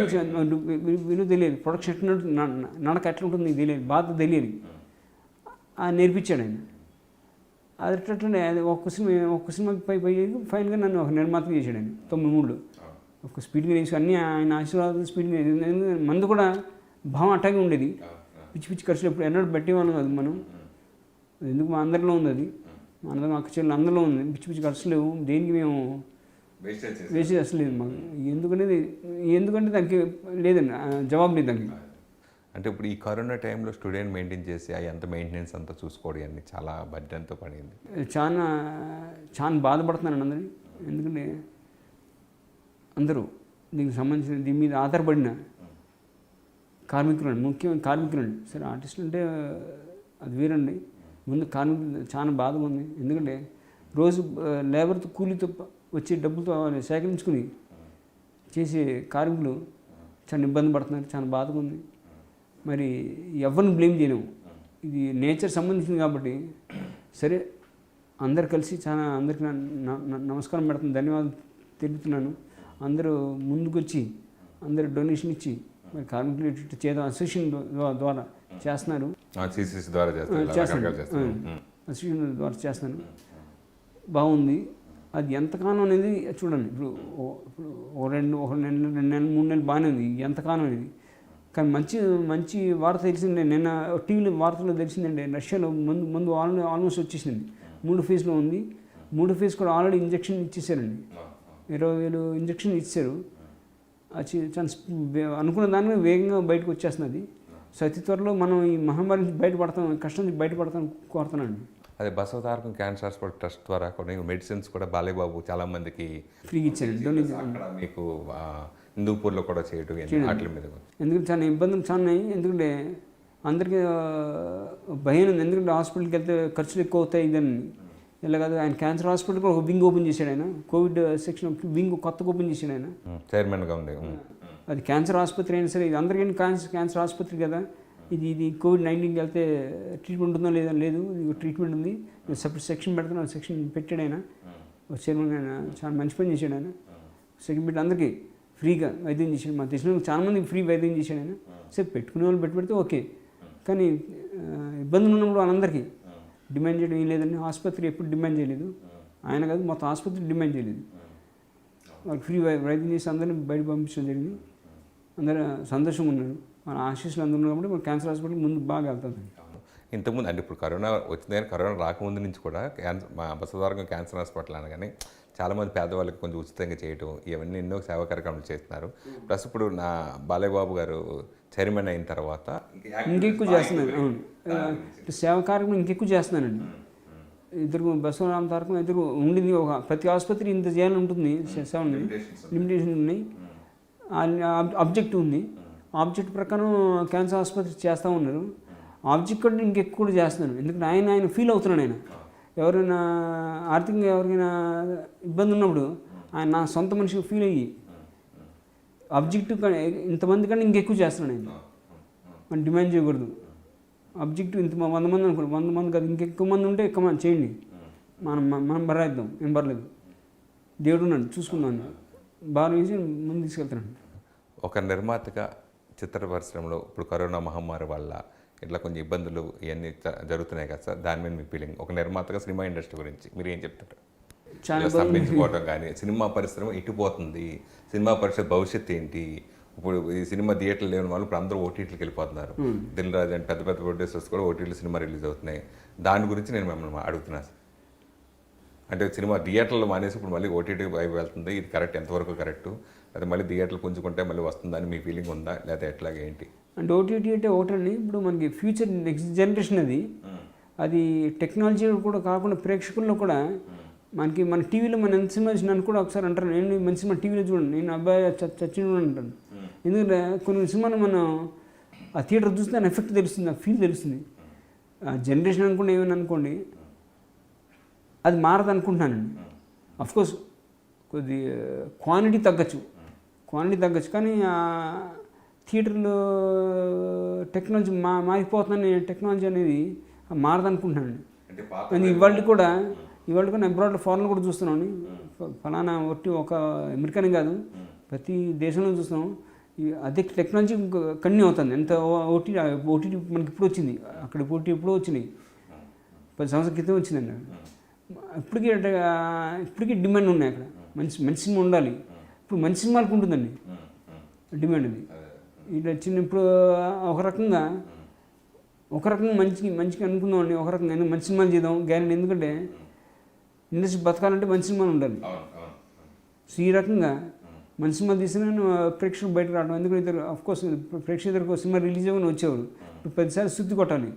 విలువ తెలియదు, ప్రొడక్షన్ ఎట్లా నడక ఎట్లా ఉంటుంది నీకు తెలియదు, బాధ తెలియదు. నేర్పించాడు ఆయన. అది ఎట్లంటే ఒక్క సినిమాకి పై ఫైనల్గా నన్ను ఒక నిర్మాత చేశాడు ఆయన 93లో. ఒక స్పీడ్గా వేసి అన్నీ ఆయన ఆశీర్వాదాలు స్పీడ్గా. మందు కూడా భావం అట్టాగే ఉండేది. పిచ్చి ఖర్చులు ఎప్పుడు ఎన్నడూ పెట్టేవాళ్ళం కాదు మనం. ఎందుకు మా అందరిలో ఉంది అది, మా అందరం అక్క చెల్లెలు అందరిలో ఉంది. పిచ్చి ఖర్చులు లేవు, దేనికి మేము వేస్ట్ అసలు లేదు మాకు. ఎందుకంటే దానికి లేదండి జవాబు లేదు దానికి. అంటే ఇప్పుడు ఈ కరోనా టైంలో స్టూడెంట్ మెయింటైన్ చేసి ఎంత మెయింటెనెన్స్ అంతా చూసుకోవడం అన్ని చాలా బడ్జెట్తో పడింది. చాలా బాధపడుతున్నాను అందరినీ. ఎందుకంటే అందరూ దీనికి సంబంధించిన దీని మీద ఆధారపడిన కార్మికులండి, ముఖ్యమైన కార్మికులండి. సరే ఆర్టిస్టులు అంటే అది వేరండి, ముందు కార్మికులు చాలా బాధగా ఉంది. ఎందుకంటే రోజు లేబర్తో కూలీతో వచ్చే డబ్బులతో సేకరించుకుని చేసే కార్మికులు చాలా ఇబ్బంది పడుతున్నారు, చాలా బాధగా ఉంది. మరి ఎవరిని బ్లేమ్ చేయలేము, ఇది నేచర్ సంబంధించింది కాబట్టి. సరే అందరు కలిసి అందరికి నమస్కారం పెడుతున్నాను, ధన్యవాదాలు తెలుపుతున్నాను. అందరూ ముందుకు వచ్చి అందరు డొనేషన్ ఇచ్చి మరి కార్మికులు చేద్దాం అసోసియేషన్ ద్వారా చేస్తున్నారు, అసోసియేషన్ ద్వారా చేస్తున్నాను. బాగుంది. అది ఎంతకాలం అనేది చూడండి. ఇప్పుడు ఒక రెండు నెలలు 2 నెలలు 3 నెలలు బాగానే ఉంది, ఎంతకాలం అనేది. కానీ మంచి వార్త తెలిసిందే, నిన్న టీవీలో వార్తలో తెలిసిందండి, రష్యాలో ముందు ఆల్మోస్ట్ వచ్చేసింది. 3 ఫేజ్లో ఉంది. 3 ఫేజ్ కూడా ఆల్రెడీ ఇంజక్షన్ ఇచ్చేసారండి, 20,000 ఇంజక్షన్ ఇచ్చారు. అది అనుకున్న దాని మీద వేగంగా బయటకు వచ్చేస్తున్నది. సో అతి త్వరలో మనం ఈ మహమ్మారి నుంచి బయటపడతాం, కష్టం నుంచి బయటపడతాం కోరుతున్నాను. అదే బసవతారకం క్యాన్సర్ హాస్పిటల్ ట్రస్ట్ ద్వారా కొన్ని మెడిసిన్స్ కూడా బాలయ్య బాబు చాలా మందికి ఫ్రీగా ఇచ్చాను డొనేషన్. అక్కడ మీకు హిందూపూర్లో కూడా చేయడం వాటి మీద ఎందుకంటే చాలా ఇబ్బందులు చాలా ఉన్నాయి. ఎందుకంటే అందరికీ భయం ఉంది. ఎందుకంటే హాస్పిటల్కి వెళ్తే ఖర్చులు ఎక్కువ అవుతాయి ఇదని. ఇలా కాదు, ఆయన క్యాన్సర్ హాస్పిటల్ కూడా ఒక వింగ్ ఓపెన్ చేశాడు. ఆయన కోవిడ్ సెక్షన్ వింగ్ కొత్తగా ఓపెన్ చేశాడు ఆయన. చైర్మన్గా ఉంది. అది క్యాన్సర్ ఆసుపత్రి అయినా సరే, ఇది అందరికీ క్యాన్సర్ ఆసుపత్రి కదా. ఇది కోవిడ్-19కి వెళ్తే ట్రీట్మెంట్ ఉందో లేదా, లేదు ఇది ట్రీట్మెంట్ ఉంది, సపరేట్ సెక్షన్ పెడుతున్నాను, సెక్షన్ పెట్టాడు ఆయన. చైర్మన్ ఆయన చాలా మంచి పని చేశాడు ఆయన. సెక్షన్ పెట్టి అందరికీ ఫ్రీగా వైద్యం చేశాడు. మా దేశంలో చాలా మందికి ఫ్రీ వైద్యం చేశాడు ఆయన. సరే పెట్టుకునే వాళ్ళు పెడితే ఓకే, కానీ ఇబ్బందులు ఉన్నప్పుడు వాళ్ళందరికీ డిమాండ్ చేయడం ఏం లేదండి. ఆసుపత్రి ఎప్పుడు డిమాండ్ చేయలేదు, ఆయన కాదు మొత్తం ఆసుపత్రి డిమాండ్ చేయలేదు. వాళ్ళకి ఫ్రీ వైద్యం చేసి అందరినీ బయట పంపించడం జరిగింది. అందరూ సంతోషంగా ఉన్నారు. మన ఆశీస్సులు అందరూ ఉన్నారు కాబట్టి మన క్యాన్సర్ హాస్పిటల్ ముందు బాగా వెళ్తుంది. ఇంతకుముందు అంటే ఇప్పుడు కరోనా వచ్చింది కానీ కరోనా రాకముందు నుంచి కూడా మా బసవతారకం క్యాన్సర్ హాస్పిటల్ అనగానే చాలామంది పేదవాళ్ళకి కొంచెం ఉచితంగా చేయటం ఇవన్నీ ఎన్నో సేవా కార్యక్రమాలు చేస్తున్నారు. ప్లస్ ఇప్పుడు నా బాలయ్య బాబు గారు చైర్మన్ అయిన తర్వాత ఇంకెక్కువ చేస్తున్నాను. అవును, సేవా కార్యక్రమం ఇంకెక్కువ చేస్తున్నానండి. ఇద్దరు బసవరామ తారకం ఇద్దరు ఉండింది. ఒక ప్రతి ఆసుపత్రి ఇంత చేయాలని ఉంటుంది, సెవెన్ లిమిటేషన్ ఉన్నాయి. ఆబ్జెక్ట్ ఉంది. ఆబ్జెక్ట్ ప్రకారం క్యాన్సర్ ఆసుపత్రి చేస్తూ ఉన్నారు. ఆబ్జెక్ట్ కూడా ఇంకెక్కువ కూడా చేస్తున్నాను. ఎందుకంటే ఆయన ఫీల్ అవుతున్నాడు. ఆయన ఎవరైనా ఆర్థికంగా ఎవరికైనా ఇబ్బంది ఉన్నప్పుడు ఆయన నా సొంత మనిషికి ఫీల్ అయ్యి ఆబ్జెక్టివ్ ఇంతమంది కంటే ఇంకెక్కువ చేస్తున్నాడు. ఆయన మనం డిమాండ్ చేయకూడదు. ఆబ్జెక్టివ్ ఇంత 100 మంది అనుకోండి, 100 మంది కాదు ఇంకెక్కువ మంది ఉంటే ఎక్కువ మంది చేయండి, మనం బరాయిద్దాం, ఏం పర్లేదు, దేవుడు ఉన్నాడు చూసుకుందాం, బాగా వేసి ముందు తీసుకెళ్తున్నాడు. ఒక నిర్మాతగా చిత్ర పరిశ్రమలో ఇప్పుడు కరోనా మహమ్మారి వల్ల ఇట్లా కొంచెం ఇబ్బందులు ఇవన్నీ జరుగుతున్నాయి కదా సార్, దాని మీద మీ ఫీలింగ్ ఒక నిర్మాతగా సినిమా ఇండస్ట్రీ గురించి మీరు ఏం చెప్తారు? చాలా స్తంభించుకోవటం కానీ సినిమా పరిశ్రమ ఇటుపోతుంది, సినిమా పరిశ్రమ భవిష్యత్తు ఏంటి? ఇప్పుడు ఈ సినిమా థియేటర్లు లేని వాళ్ళు ఇప్పుడు అందరూ ఓటీటీలకు వెళ్ళిపోతున్నారు. దిల్ రాజు అంటే పెద్ద పెద్ద ప్రొడ్యూసర్స్ కూడా ఓటీటీ సినిమా రిలీజ్ అవుతున్నాయి. దాని గురించి నేను మిమ్మల్ని అడుగుతున్నాను. అంటే సినిమా థియేటర్లు మానేసి ఇప్పుడు మళ్ళీ ఓటీటీ వైపు వెళ్తుంది, ఇది కరెక్ట్, ఎంతవరకు కరెక్టు? లేదా మళ్ళీ థియేటర్లు పుంజుకుంటే మళ్ళీ వస్తుందని మీ ఫీలింగ్ ఉందా, లేదా ఎట్లాగే ఏంటి? అంటే ఓటీటీ అంటే ఒకటండి, ఇప్పుడు మనకి ఫ్యూచర్ నెక్స్ట్ జనరేషన్ అది టెక్నాలజీ కూడా కాకుండా ప్రేక్షకుల్లో కూడా మనకి మన టీవీలో మన ఎంత సినిమా చూసినా కూడా ఒకసారి అంటారు, నేను మంచి సినిమా టీవీలో చూడండి, నేను అబ్బాయి చచ్చిన అంటాను. ఎందుకంటే కొన్ని సినిమాలు మనం ఆ థియేటర్ చూస్తే దాని ఎఫెక్ట్ తెలుస్తుంది, ఆ ఫీల్ తెలుస్తుంది. ఆ జనరేషన్ అనుకోండి ఏమైనా అనుకోండి, అది మారదు అనుకుంటున్నానండి. అఫ్కోర్స్ కొద్ది క్వాంటిటీ తగ్గచ్చు, కానీ థియేటర్లో టెక్నాలజీ మారిపోతుందని టెక్నాలజీ అనేది మారదు అనుకుంటున్నానండి. ఇవాళ కూడా అబ్రాడ్లో ఫారెన్లో కూడా చూస్తున్నాను. ఫలానా ఒక అమెరికానే కాదు, ప్రతి దేశంలో చూస్తున్నాం. అదే టెక్నాలజీ కంటిన్యూ అవుతుంది. ఎంత ఓటీటీ మనకి ఇప్పుడు వచ్చింది, అక్కడ ఓటీటీ ఎప్పుడో వచ్చినాయి, 10 సంవత్సరాల క్రితం వచ్చిందండి. ఇప్పటికీ డిమాండ్ ఉన్నాయి. అక్కడ మంచి సినిమా ఉండాలి. ఇప్పుడు మంచి సినిమాలకు ఉంటుందండి డిమాండ్. అది ఇట్లా ఇప్పుడు ఒక రకంగా మంచిగా అనుకుందామండి. ఒక రకంగా మంచి సినిమాలు చేద్దాం గ్యారెంటీ. ఎందుకంటే ఇండస్ట్రీ బతకాలంటే మంచి సినిమాలు ఉండాలి. సో ఈ రకంగా మంచి సినిమా తీసినా ప్రేక్షకులు బయటకు రావడం. ఎందుకంటే అఫ్కోర్స్ ప్రేక్షకులకు సినిమా రిలీజ్ అవ్వని వచ్చేవారు, ఇప్పుడు 10 సార్లు శుద్ధి కొట్టాలి.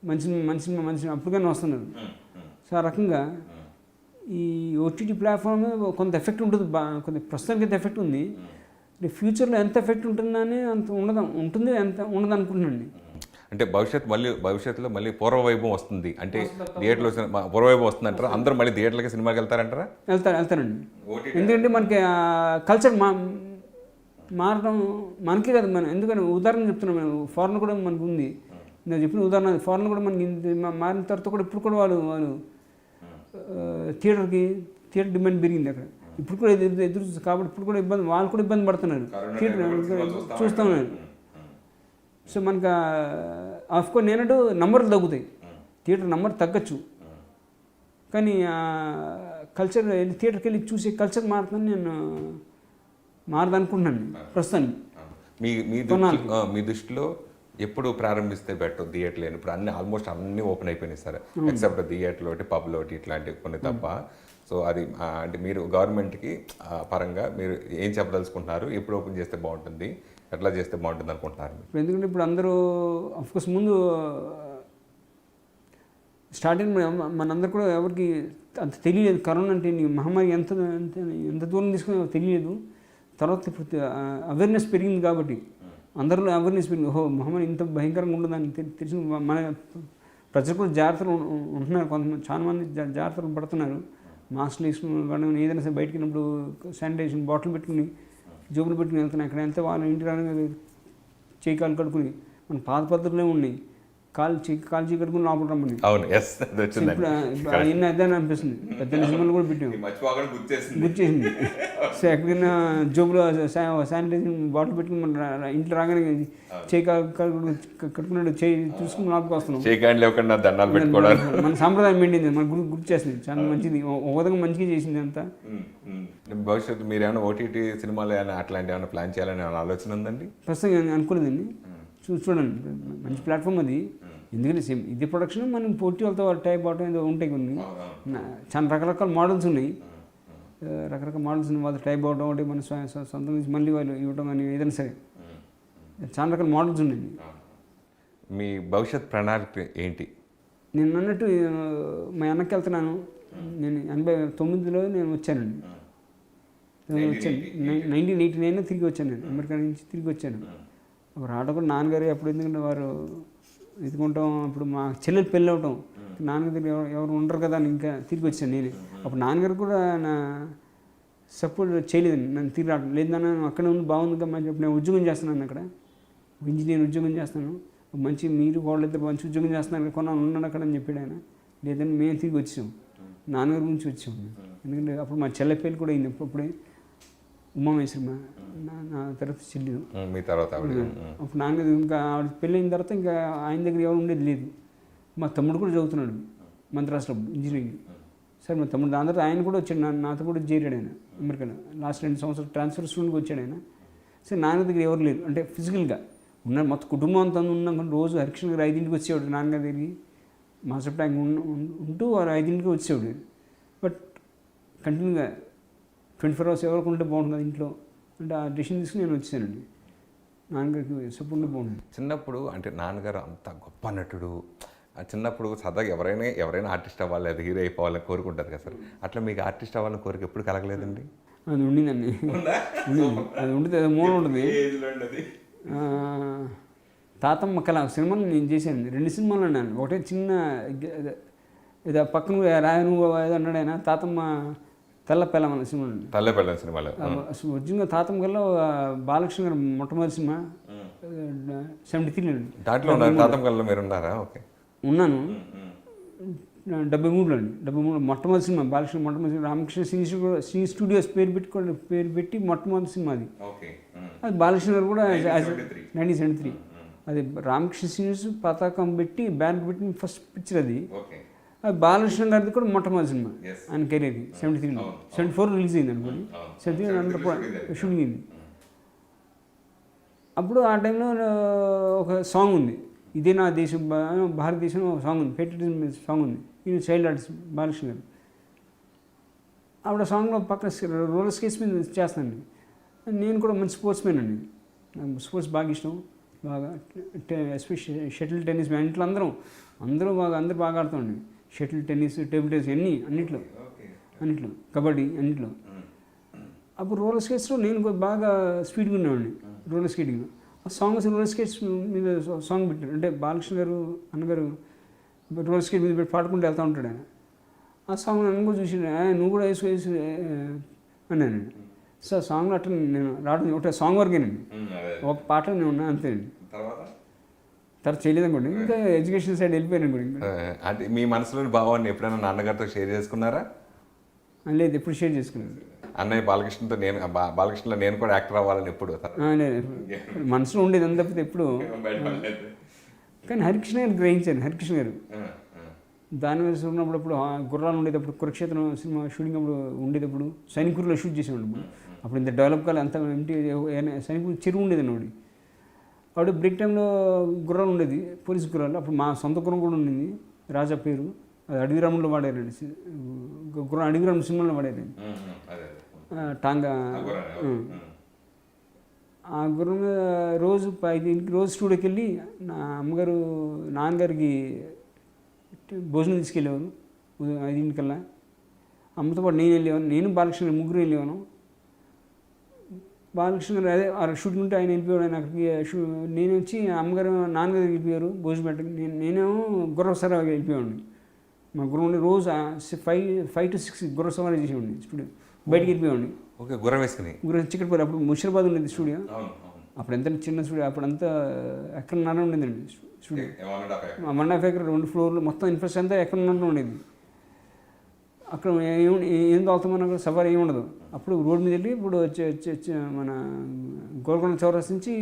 మంచి సినిమా అప్పటికైనా వస్తున్నారు. సో ఆ రకంగా ఈ ఓటీటీ ప్లాట్ఫామ్ మీద కొంత ఎఫెక్ట్ ఉంటుంది, కొంత ప్రస్తుతానికి ఎంత ఎఫెక్ట్ ఉంది. ఫ్యూచర్లో ఎంత ఎఫెక్ట్ ఉంటుందని అంత ఉంటుంది ఎంత ఉండదు అనుకుంటున్నాండి. అంటే భవిష్యత్తులో మళ్ళీ పూర్వవైభవం వస్తుంది అంటే థియేటర్లో పూర్వవైభవం వస్తుంది అంటారా? అందరూ మళ్ళీ థియేటర్లకి సినిమాకి వెళ్తారంటారా? వెళ్తారండి. ఎందుకంటే మనకి కల్చర్ మారడం మనకే కదా. ఎందుకంటే ఉదాహరణ చెప్తున్నాం, ఫారెన్ కూడా మనకు ఉంది. నేను చెప్పిన ఉదాహరణ ఫారెన్ కూడా మనకి మారిన తర్వాత కూడా ఇప్పుడు కూడా వాళ్ళు థియేటర్ డిమాండ్ పెరిగింది అక్కడ. ఇప్పుడు కూడా ఎదురు చూస్తారు కాబట్టి ఇప్పుడు కూడా వాళ్ళు కూడా ఇబ్బంది పడుతున్నారు. థియేటర్ చూస్తూ ఉన్నారు. సో మనకు ఆఫ్కోర్స్ నేనట్టు నంబర్లు తగ్గుతాయి, థియేటర్ నంబర్ తగ్గచ్చు, కానీ కల్చర్ థియేటర్కి వెళ్ళి చూసే కల్చర్ మారుతుందని నేను మారదనుకుంటున్నాను ప్రస్తుతానికి. మీ దృష్టిలో ఎప్పుడు ప్రారంభిస్తే బెటర్ థియేటర్ లేని? ఇప్పుడు ఆల్మోస్ట్ అన్నీ ఓపెన్ అయిపోయినాయి సార్, ఎక్సెప్ట్ థియేటర్లో ఒకటి, పబ్లో ఒకటి, ఇట్లాంటివి కొన్ని తప్ప. సో అది అంటే మీరు గవర్నమెంట్కి పరంగా మీరు ఏం చెప్పదలుచుకుంటున్నారు? ఎప్పుడు ఓపెన్ చేస్తే బాగుంటుంది, ఎట్లా చేస్తే బాగుంటుంది అనుకుంటున్నారు? ఎందుకంటే ఇప్పుడు అందరూ అఫ్కోర్స్ ముందు స్టార్టింగ్ మనందరూ కూడా ఎవరికి అంత తెలియలేదు కరోనా అంటే మహమ్మారి ఎంత ఎంత దూరం తీసుకుని తెలియలేదు. తర్వాత ఇప్పుడు అవేర్నెస్ పెరిగింది కాబట్టి అందరిలో అవేర్నెస్ పెరిగింది. ఓహో మహమ్మారి ఇంత భయంకరంగా ఉండదని తెలిసి మన ప్రజలు కూడా జాగ్రత్తలు ఉంటున్నారు. కొంతమంది చాలా మంది జాగ్రత్తలు పడుతున్నారు. మాస్క్లు వేసుకుని ఏదైనా సరే బయటకు వెళ్ళినప్పుడు శానిటైజేషన్ బాటిల్ పెట్టుకుని జోబులు పెట్టుకుని వెళ్తున్నాయి. ఎక్కడ వెళ్తే వాళ్ళ ఇంటి రాగానే చేయి కాలు కడుక్కుని మన పాత పద్ధతులే ఉన్నాయి. కాలు చేయి కడుకుని లోపల రమ్మని. అవును, ఎస్, అది వచ్చింది. ఇప్పుడు అవన్నీ అదే అనిపిస్తుంది. పెద్ద సినిమాలు కూడా పెట్టాం, గుర్చేసింది. సో ఎక్కడైనా జోబులో శానిటైజింగ్ బాటిల్ పెట్టుకుని మన ఇంట్లో రాగానే చేయి కట్టుకున్నట్టు చేయి చూసుకుని లోపలికి వస్తున్నాం. మన సాంప్రదాయం మెయింటైన్ మన గుర్తు చేస్తుంది. చాలా మంచిది, ఒక విధంగా మంచిగా చేసింది అంతా. భవిష్యత్తు మీరు ఏమైనా ఓటీటీ సినిమాలు ఏమైనా అట్లాంటి ఏమైనా ప్లాన్ చేయాలని ఆలోచన ఉందండి? ప్రస్తుతం అనుకోలేదండి. చూడండి, మంచి ప్లాట్ఫామ్ అది. ఎందుకంటే సేమ్ ఇది ప్రొడక్షన్, మనం పోటీ వాళ్ళతో టైప్ అవటం ఏదో ఉంటాయి. కొన్ని చాలా రకరకాల మోడల్స్ ఉన్నాయి. రకరకాల మోడల్స్ ఉన్నాయి. వాళ్ళతో టైప్ అవడం ఒకటి, మన సొంత నుంచి మళ్ళీ వాళ్ళు ఇవ్వడం కానీ ఏదైనా సరే చాలా రకాల మోడల్స్ ఉన్నాయి. మీ భవిష్యత్ ప్రణాళిక ఏంటి? నేను అన్నట్టు మా అన్నకి వెళ్తున్నాను. నేను 89లో నేను వచ్చానండి. 1989 తిరిగి వచ్చాను. నేను అమెరికా నుంచి తిరిగి వచ్చాను. అప్పుడు రావడం కూడా నాన్నగారు అప్పుడు, ఎందుకంటే వారు ఎదుకుంటాం. అప్పుడు మా చెల్లెలు పెళ్ళి అవటం, నాన్నగారి దగ్గర ఎవరు ఉండరు కదా అని ఇంకా తిరిగి వచ్చాను నేనే. అప్పుడు నాన్నగారు కూడా నా సపోర్ట్ చేయలేదండి, నన్ను తిరిగి రావడం లేదు. నన్ను అక్కడే ఉంది బాగుంది కదా చెప్పి నేను ఉద్యోగం చేస్తున్నాను. అక్కడ ఇంజనీర్ ఉద్యోగం చేస్తాను. మంచి మీరు వాళ్ళిద్దరు మంచి ఉద్యోగం చేస్తున్నారు, కొన్నాను ఉన్నాను అక్కడ అని చెప్పాడు ఆయన. లేదని మేము తిరిగి వచ్చాం, నాన్నగారి గురించి వచ్చాం. ఎందుకంటే అప్పుడు మా చెల్లె పెళ్ళి కూడా అయింది. అప్పుడే ఉమామేశ్వరి నా తర్వాత చెల్లి, మీ తర్వాత అప్పుడు నాన్నగారు ఇంకా ఆవిడ పెళ్ళి అయిన తర్వాత ఇంకా ఆయన దగ్గర ఎవరు ఉండేది లేదు. మా తమ్ముడు కూడా చదువుతున్నాడు మంత్రాస్లో ఇంజనీరింగ్. సరే మా తమ్ముడు దాని తర్వాత ఆయన కూడా వచ్చాడు, నాతో కూడా చేరాడు ఆయన అమెరికాలో. లాస్ట్ 2 సంవత్సరాలు ట్రాన్స్ఫర్ స్టూడెంట్కి వచ్చాడు ఆయన. సరే నాన్న దగ్గర ఎవరు లేరు, అంటే ఫిజికల్గా ఉన్నారు. మొత్తం కుటుంబం అంతా ఉన్నాం. రోజు హరికృష్ణ గారు 5ంటికి వచ్చేవాడు నాన్నగారి దగ్గరికి. మాస్టర్ ట్యాంక్ ఉంటూ వారు 5ంటికి వచ్చేవాడు. బట్ కంటిన్యూగా 24 hours ఎవరికి ఉంటే బాగుంటుంది కదా ఇంట్లో అంటే ఆ డెసిషన్ తీసుకుని నేను వచ్చానండి. నాన్నగారికి సపోర్ట్ బాగుంటుంది. చిన్నప్పుడు అంటే నాన్నగారు అంత గొప్ప నటుడు, చిన్నప్పుడు సరదాగా ఎవరైనా ఆర్టిస్ట్ అవ్వాలి, అది హీరో అయిపోవాలని కోరుకుంటారు కదా సార్. అట్లా మీకు ఆర్టిస్ట్ అవ్వాలని కోరిక ఎప్పుడు కలగలేదండి? అది ఉండిందండి, అది ఉంటుంది, అది మూల ఉంటుంది. తాతమ్మ కళ సినిమాలు నేను చేశాను, 2 సినిమాలు అన్నాను. ఒకటే చిన్న ఏదో పక్కన రాయను ఏదో అన్నాడు ఆయన. తాతమ్మ తెల్లపెల్లం అనే సినిమా, తెల్లపెల్లం సినిమాలో ఒరిజినల్గా తాతమ్మ కల్లా మొట్టమొదటి సినిమా 73లో. దాంట్లో తాతమ్మ కల్లా మీరు ఉన్నారా? ఓకే, ఉన్నాను. 73లో అండి. 73లో మొట్టమొదటి సినిమా బాలకృష్ణ, మొట్టమొదటి రామకృష్ణ శ్రీ స్టూడియోస్ పేరు పెట్టి మొట్టమొదటి సినిమా అది. అది బాలకృష్ణ గారు కూడా 1973. అది రామకృష్ణ శ్రీనివాస్ పతాకం పెట్టి బ్యానర్ పెట్టి ఫస్ట్ పిక్చర్ అది. అది బాలకృష్ణ గారిది కూడా మొట్టమొదటి సినిమా ఆయన కెరీర్కి. 73లో 74 రిలీజ్ అయింది అనుకోండి. 73 షూటింగ్ అయింది. అప్పుడు ఆ టైంలో ఒక సాంగ్ ఉంది, ఇదే నా దేశం భారతదేశం ఒక సాంగ్ ఉంది, పేట్రియటిజం సాంగ్ ఉంది. ఇది చైల్డ్ ఆర్టిస్ట్ బాలకృష్ణ గారు. ఆవిడ సాంగ్లో పక్కన రోలర్ స్కేట్స్ మీద చేస్తానండి. నేను కూడా మంచి స్పోర్ట్స్ మ్యాన్ అండి, నాకు స్పోర్ట్స్ బాగా ఇష్టం. బాగా ఎస్పెషల్లీ షటిల్ టెన్నిస్, మా ఇంట్లో అందరూ బాగా ఆడుతామండి. షటిల్ టెన్నిస్, టేబుల్ టెన్నిస్ అన్నిట్లో కబడ్డీ అన్నిట్లో. అప్పుడు రోలర్ స్కేట్స్లో నేను బాగా స్పీడ్గా ఉండేవాడిని రోలర్ స్కేటింగ్లో. ఆ సాంగ్స్ రోలర్ స్కేట్స్ మీద సాంగ్ పెట్టారు. అంటే బాలకృష్ణ గారు అన్నగారు రోలర్ స్కేట్ మీద పెట్టి పాడుకుంటూ వెళ్తూ ఉంటాడు ఆయన. ఆ సాంగ్ నన్ను కూడా చూసి నువ్వు కూడా వేసు అన్నాను. సో సాంగ్లో అట్లా నేను రావడం ఒకటే సాంగ్ వరకేనండి, ఒక పాటలో నేను ఉన్నా అంతేనండి. తర్వాత చేయలేదు అనుకోండి, ఇంకా ఎడ్యుకేషన్ సైడ్ వెళ్ళిపోయాను అనుకోండి. అంటే మీ మనసులోని భావాన్ని ఎప్పుడైనా నాన్నగారితో షేర్ చేసుకున్నారా? లేదు, ఎప్పుడు షేర్ చేసుకున్నాను. అన్నయ్య బాలకృష్ణలో నేను కూడా యాక్టర్ అవ్వాలని ఎప్పుడు? లేదు, మనసులో ఉండేది అంత తప్పితే ఎప్పుడు. కానీ హరికృష్ణ గారు గ్రహించాను. హరికృష్ణ గారు దాని మీద ఉన్నప్పుడు గుర్రాలు ఉండేటప్పుడు, కురుక్షేత్రం సినిమా షూటింగ్ అప్పుడు ఉండేటప్పుడు సైనికుల్లో షూట్ చేసేవాడు. అప్పుడు ఇంత డెవలప్ కాలే, అంత సైనికులు చెరువు ఉండేది అన్నవాడు. అప్పుడు బ్రేక్ టైంలో గుర్రాలు ఉండేది, పోలీస్ గుర్రాలు. అప్పుడు మా సొంత గుర్రం కూడా ఉండింది, రాజా పేరు. అది అడవి రాముల్లో వాడారండి, గుర్రం అడవి రాముల సినిమాలో వాడారండి. టాంగా ఆ గుర్రం మీద రోజు 5 రోజు స్టూడియోకి వెళ్ళి నాన్నగారికి భోజనం తీసుకెళ్ళేవారు 5 అమ్మతో పాటు నేను వెళ్ళేవాను, నేను బాలకృష్ణ ముగ్గురు వెళ్ళేవాను. బాలకృష్ణ గారు అదే ఆ షూటింగ్ ఉంటే ఆయన వెళ్ళిపోయాడు. ఆయన అక్కడికి నేను వచ్చి అమ్మగారు నాన్నగారు వెళ్ళిపోయారు భోజనం పెట్టడానికి. నేనేమో గుర్ర సవారీ వెళ్ళిపోయాడు. మా గుర్రం రోజు 5 to 6 గుర్ర సవారీ చేసేవాడిని. స్టూడియో బయటికి వెళ్ళిపోయాడిని. ఓకే, గుర్రం వేసుకుని గుర్రం చిక్కటిపోయి అప్పుడు ముషిరాబాద్ ఉండేది స్టూడియో. అప్పుడు ఎంత చిన్న స్టూడియో, అప్పుడంతా ఎక్కడన్నా ఉండేదండి స్టూడియో. 1.5 acre 2 floors మొత్తం ఇన్ఫ్రాస్ట్రక్చర్ అంతా ఎక్కడన్నా ఉండేది. అక్కడ ఏం తోలుతామని అక్కడ సవారీ ఏమి ఉండదు. అప్పుడు రోడ్ మీద వెళ్ళి ఇప్పుడు మన గోల్కొండ చౌరస్ నుంచి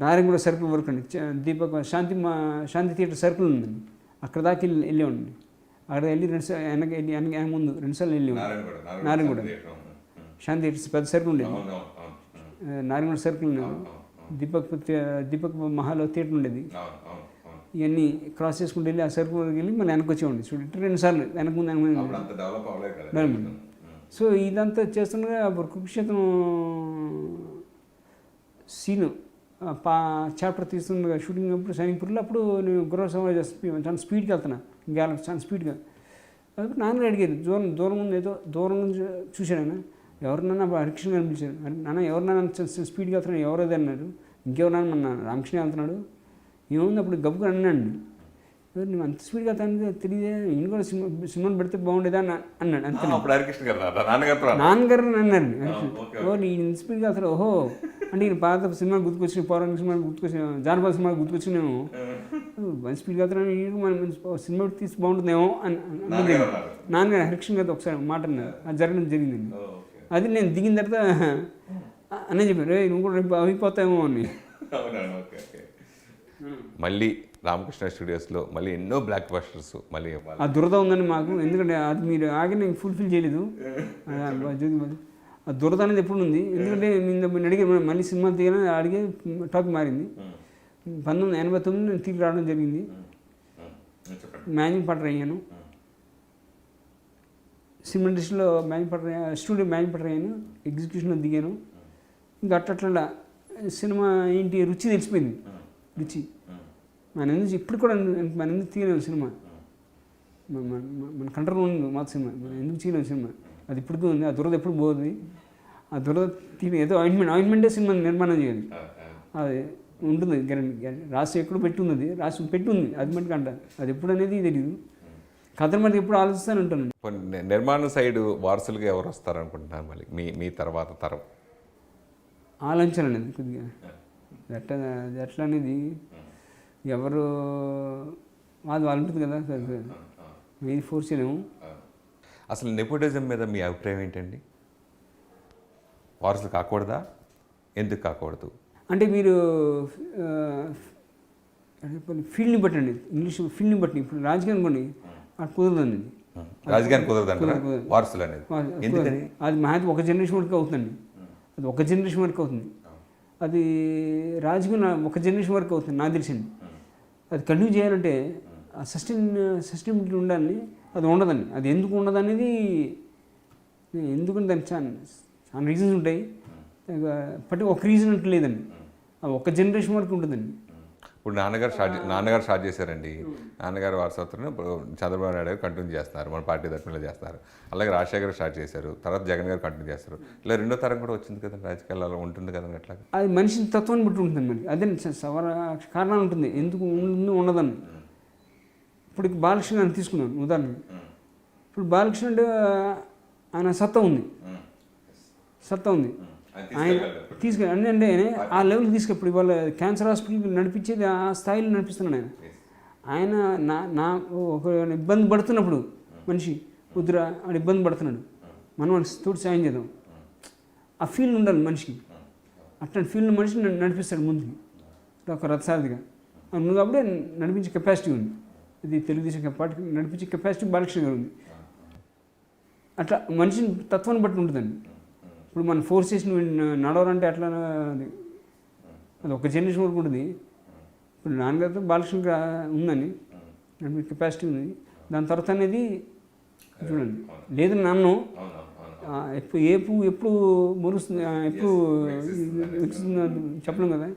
నారాయణగూడ సర్కిల్ వరకు అండి, దీపక్ శాంతి థియేటర్ సర్కిల్ ఉందండి, అక్కడ దాకా వెళ్ళేవాడిని. అక్కడ వెళ్ళి వెనక ముందు 2 సార్లు వెళ్ళేవాడిని. నారాయణగూడ శాంతి థియేటర్స్ పెద్ద సర్కిల్ ఉండేది, నారాయణగూడ సర్కిల్ దీపక్ మహాల్ థియేటర్ ఉండేది. ఇవన్నీ క్రాస్ చేసుకుంటూ వెళ్ళి ఆ సర్కిల్ వరకు వెళ్ళి మళ్ళీ వెనక్కి వచ్చేవాడిని. చూడండి 2 సార్లు వెనక ముందు. సో ఇదంతా చేస్తుండగా అప్పుడు కురుక్షేత్రం సీను చాప్టర్ తీస్తుండగా షూటింగ్ అప్పుడు సైనిక్పూర్లో అప్పుడు నేను గుర్ర సవారీ చేస్తాను, చాలా స్పీడ్గా వెళ్తున్నా, చాలా స్పీడ్గా. అప్పుడు నాన్న అడిగారు, దూరం ముందు ఏదో దూరం నుంచి చూశాడు ఆయన, ఎవరినన్నా హరికృష్ణ కనిపించారు. నాన్న ఎవరినైనా స్పీడ్గా వెళ్తున్నాడు, ఎవరైతే అన్నారు, ఇంకెవరన్నా మన రామకృష్ణ వెళ్తున్నాడు, ఏముంది అప్పుడు గబ్బుగా అన్నాడు. నువ్వు అంత స్పీడ్గా వెళ్తాను తెలియదే, ఈయన కూడా సినిమాలు పెడితే బాగుండేదా అన్నాడు. అంతే నాన్నగారు అన్నారు. ఈ ఇంత స్పీడ్గా వెళ్తాడు, ఓహో అంటే ఈయన పాత సినిమా గుర్తుకొచ్చిన, పౌరాణిక సినిమా గుర్తుకొచ్చిన, జానపద సినిమా గుర్తుకొచ్చినేమో, మంచి స్పీడ్గా వెళ్తాను, మన సినిమా తీసి బాగుంటుందేమో అని నాన్నగారు హరికృష్ణ గారితో ఒకసారి మాట అన్నారు. అది జరిగిందండి. అది నేను దిగిన తర్వాత అనే చెప్పాను, రే నువ్వు కూడా రేపు అయిపోతాయేమో అని. మళ్ళీ రామకృష్ణ స్టూడియోస్లో మళ్ళీ ఎన్నో బ్లాక్ బస్టర్స్ మళ్ళీ ఆ దురద ఉందండి మాకు, ఎందుకంటే అది మీరు ఆగి నేను ఫుల్ఫిల్ చేయలేదు. ఆ దురద అనేది ఎప్పుడు ఉంది, ఎందుకంటే నేను అడిగే మళ్ళీ సినిమా తీయాలని అడిగే టాపిక్ మారింది. 1989 నేను తిరిగి రావడం జరిగింది. మేనేజింగ్ పార్ట్నర్ అయ్యాను, సినిమా ఇండస్ట్రీలో స్టూడియో మేనేజింగ్ పార్ట్నర్ అయ్యాను, ఎగ్జిక్యూషన్లో దిగాను. ఇంకా అట్లా సినిమా ఏంటి రుచి తెలిసిపోయింది. రుచి మన ఎందుకు ఇప్పుడు కూడా మన ఎందుకు తీయలేము సినిమా, మన కంట్రోల్ ఉంది మా సినిమా, మనం ఎందుకు తీయలేము సినిమా, అది ఇప్పటికీ ఉంది. ఆ దురద ఎప్పుడు పోతుంది, ఆ దురద తీయ ఏదో ఆయింట్మెంటే సినిమా నిర్మాణం చేయాలి, అది ఉంటుంది గ్యారెంటీ. రాసి ఎక్కడ పెట్టి ఉంది, రాసి పెట్టి ఉంది, అది మటుకు అంట, అది ఎప్పుడు అనేది తెలియదు. కథలు మటుకు ఎప్పుడు ఆలోచిస్తాను ఉంటాను. నిర్మాణ సైడ్ వారసులుగా ఎవరు వస్తారనుకుంటున్నారు మళ్ళీ మీ తర్వాత తరం? ఆలోచించాలండి కొద్దిగా ఎట్లా అనేది ఎవరు వాళ్ళు ఉంటుంది కదా, మీది ఫోర్స్ చేయలేము. అసలు నెపోటిజం మీద మీ అభిప్రాయం ఏంటండి? వారసులు కాకూడదా, ఎందుకు కాకూడదు? అంటే మీరు ఫీల్డ్ని బట్టి అండి, ఇంగ్లీష్ ఫీల్డ్ని బట్టి. ఇప్పుడు రాజకీయం అనుకోండి, అది కుదరదండి. రాజకీయాన్ని కుదరదండి వారసులు అనేది. అది మహా ఒక జనరేషన్ వరకు అవుతుందండి, అది ఒక జనరేషన్ వరకు అవుతుంది. అది రాజకీయం ఒక జనరేషన్ వరకు అవుతుంది నాకు తెలిసింది. అది కంటిన్యూ చేయాలంటే ఆ సస్టైనబిలిటీ ఉండాలని, అది ఉండదండి. అది ఎందుకు ఉండదు అనేది, ఎందుకంటే దానికి చాలా రీజన్స్ ఉంటాయి. బట్ ఒక రీజన్ అంటూ లేదండి, అది ఒక జనరేషన్ వరకు ఉంటుందండి. ఇప్పుడు నాన్నగారు స్టార్ట్ చేశారండి, నాన్నగారు వారసత్వం చంద్రబాబు నాయుడు గారు కంటిన్యూ చేస్తున్నారు, మన పార్టీ తరఫున చేస్తున్నారు. అలాగే రాజశేఖర్ గారు స్టార్ట్ చేశారు, తర్వాత జగన్ గారు కంటిన్యూ చేస్తారు. ఇలా రెండో తరం కూడా వచ్చింది కదా రాజకీయాల్లో, ఉంటుంది కదా అట్లా. అది మనిషి తత్వాన్ని బట్టి ఉంటుందండి. మరి అదే కారణం ఉంటుంది, ఎందుకు ఉండదని. ఇప్పుడు బాలకృష్ణ గారిని తీసుకున్నాను ఉదాహరణ. ఇప్పుడు బాలకృష్ణ అంటే ఆయన సత్తా ఉంది, ఆయన తీసుకెళ్ళి అంటే ఆ లెవెల్కి తీసుకెప్పుడు ఇవాళ క్యాన్సర్ హాస్పిటల్కి నడిపించేది ఆ స్థాయిలో నడిపిస్తున్నాను. ఆయన నా ఒక ఇబ్బంది పడుతున్నప్పుడు మనిషి వద్దురా ఆయన ఇబ్బంది పడుతున్నాడు, మనం తోటి సాయం చేద్దాం, ఆ ఫీల్ ఉండాలి మనిషికి. అట్లాంటి ఫీల్డ్ మనిషి నడిపిస్తాడు ముందుకి ఒక రథసారథిగా. నువ్వు అప్పుడే నడిపించే కెపాసిటీ ఉంది. ఇది తెలుగుదేశం పార్టీ నడిపించే కెపాసిటీ బాలకృష్ణ గారు ఉంది. అట్లా మనిషిని తత్వాన్ని బట్టి ఉంటుందండి. ఇప్పుడు మనం ఫోర్స్ చేసి నడవాలంటే అట్లా అది ఒక జనరేషన్ వరకు ఉంటుంది. ఇప్పుడు నాన్నగారితో బాలకృష్ణ ఉందని కెపాసిటీ ఉంది. దాని తర్వాత అనేది చూడండి, లేదు నన్ను ఎప్పుడు మొరుస్తుంది, ఎప్పుడు చెప్పలేం కదా.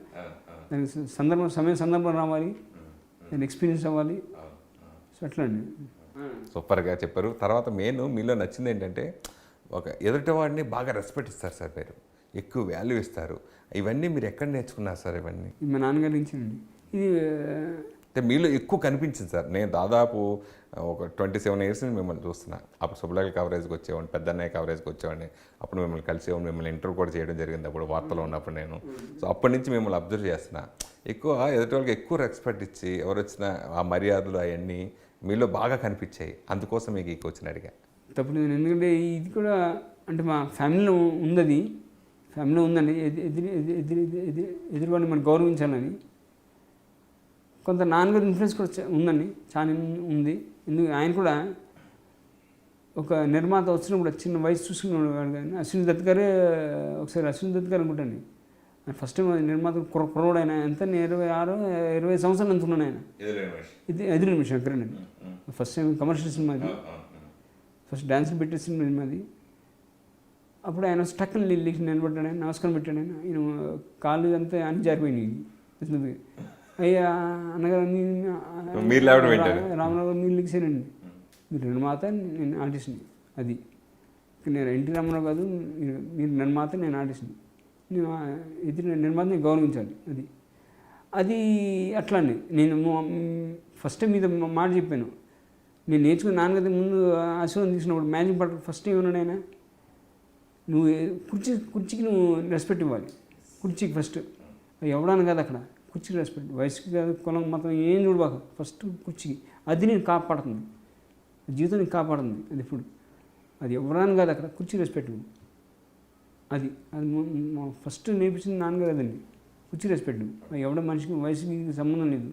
దానికి సందర్భం రావాలి. నేను ఎక్స్పీరియన్స్ అవ్వాలి. సో అట్లా అండి. సూపర్గా చెప్పారు. తర్వాత మెయిన్ మీలో నచ్చింది ఏంటంటే ఒక ఎదుటివాడిని బాగా రెస్పెక్ట్ ఇస్తారు సార్, మీరు ఎక్కువ వాల్యూ ఇస్తారు. ఇవన్నీ మీరు ఎక్కడ నేర్చుకున్నారు సార్ ఇవన్నీ? ఇది మా నాన్నగారి నుంచి అండి. ఇది అంటే మీలో ఎక్కువ కనిపించింది సార్. నేను దాదాపు ఒక 27 ఇయర్స్ నుంచి మిమ్మల్ని చూస్తున్నా. అప్పుడు సుబ్బలగల కవరేజ్కి వచ్చేవాడిని, పెద్దన్నయ్య కవరేజ్కి వచ్చేవాడిని. అప్పుడు మిమ్మల్ని కలిసేవాడిని, మిమ్మల్ని ఇంటర్వ్యూ కూడా చేయడం జరిగింది అప్పుడు వార్తలో ఉన్నప్పుడు నేను. సో అప్పటి నుంచి మిమ్మల్ని అబ్జర్వ్ చేస్తున్నా. ఎక్కువ ఎదుటి వాళ్ళకి ఎక్కువ రెస్పెక్ట్ ఇచ్చి ఎవరు వచ్చినా ఆ మర్యాదలు అవన్నీ మీలో బాగా కనిపించాయి. అందుకోసం మీకు ఈ క్వశ్చన్ అడిగా. తప్పలేదు, ఎందుకంటే ఇది కూడా అంటే మా ఫ్యామిలీలో ఉంది. అది ఫ్యామిలీలో ఉందండి. ఎదురువాడిని మనం గౌరవించాలని. కొంత నాన్నగారి ఇన్ఫ్లుయెన్స్ కూడా ఉందండి, చాలా ఉంది. ఎందుకు ఆయన కూడా ఒక నిర్మాత వచ్చినప్పుడు చిన్న వయసు చూసుకున్నాడు కానీ అశ్విని దత్ గారే ఒకసారి అశ్విని దత్ గారు అనుకుంటాను ఫస్ట్ టైం నిర్మాత కుర్రోడు ఆయన. ఎంత 26-20 సంవత్సరాలు అనుకున్నాను ఆయన. ఇది ఎదురు నిమిషం ఎక్కడండి ఫస్ట్ టైం కమర్షియల్ సినిమా అది. ఫస్ట్ డ్యాన్స్ పెట్టే సినిమా అది. అప్పుడు ఆయన టక్కన లేచి నిలబడ్డాడు, ఆయన నమస్కారం పెట్టాడు. ఆయన కాళ్ళు అంతా అన్ని జారిపోయినాయి. అయ్యా అన్నగారు రామరావు మీరు లిఖిసానండి, మీరు నిర్మాత నేను ఆర్టిస్ట్ని. అది నేను ఎన్టీ రామారావు కాదు, మీరు నిర్మాత నేను ఆర్టిస్ట్ని. నేను ఎదురు నిర్మాతని గౌరవించాలి. అది అట్లా అండి. నేను ఫస్ట్ టైం మీద మాట చెప్పాను. నేను నేర్చుకుని నాన్నగారి ముందు ఆశీర్వాదం తీసుకున్నప్పుడు మ్యాజిక్ పట్ల ఫస్ట్ టైం ఉన్నాడు ఆయన. నువ్వు కుర్చీకి నువ్వు రెస్పెక్ట్ ఇవ్వాలి. కుర్చీకి ఫస్ట్ ఎవడాను కాదు, అక్కడ కుర్చీకి రెస్పెక్ట్. వయసుకి కాదు, కులం మతం ఏం చూడబాక, ఫస్ట్ కుర్చీకి. అది నేను కాపాడుతుంది, జీవితాన్ని కాపాడుతుంది. అది ఇప్పుడు అది ఎవరాను కాదు, అక్కడ కుర్చీ రెస్పెక్ట్. అది ఫస్ట్ నేర్పించింది నాన్నగారు అదండి, కుర్చీ రెస్పెక్ట్. ఎవడ మనిషికి వయసుకి సంబంధం లేదు.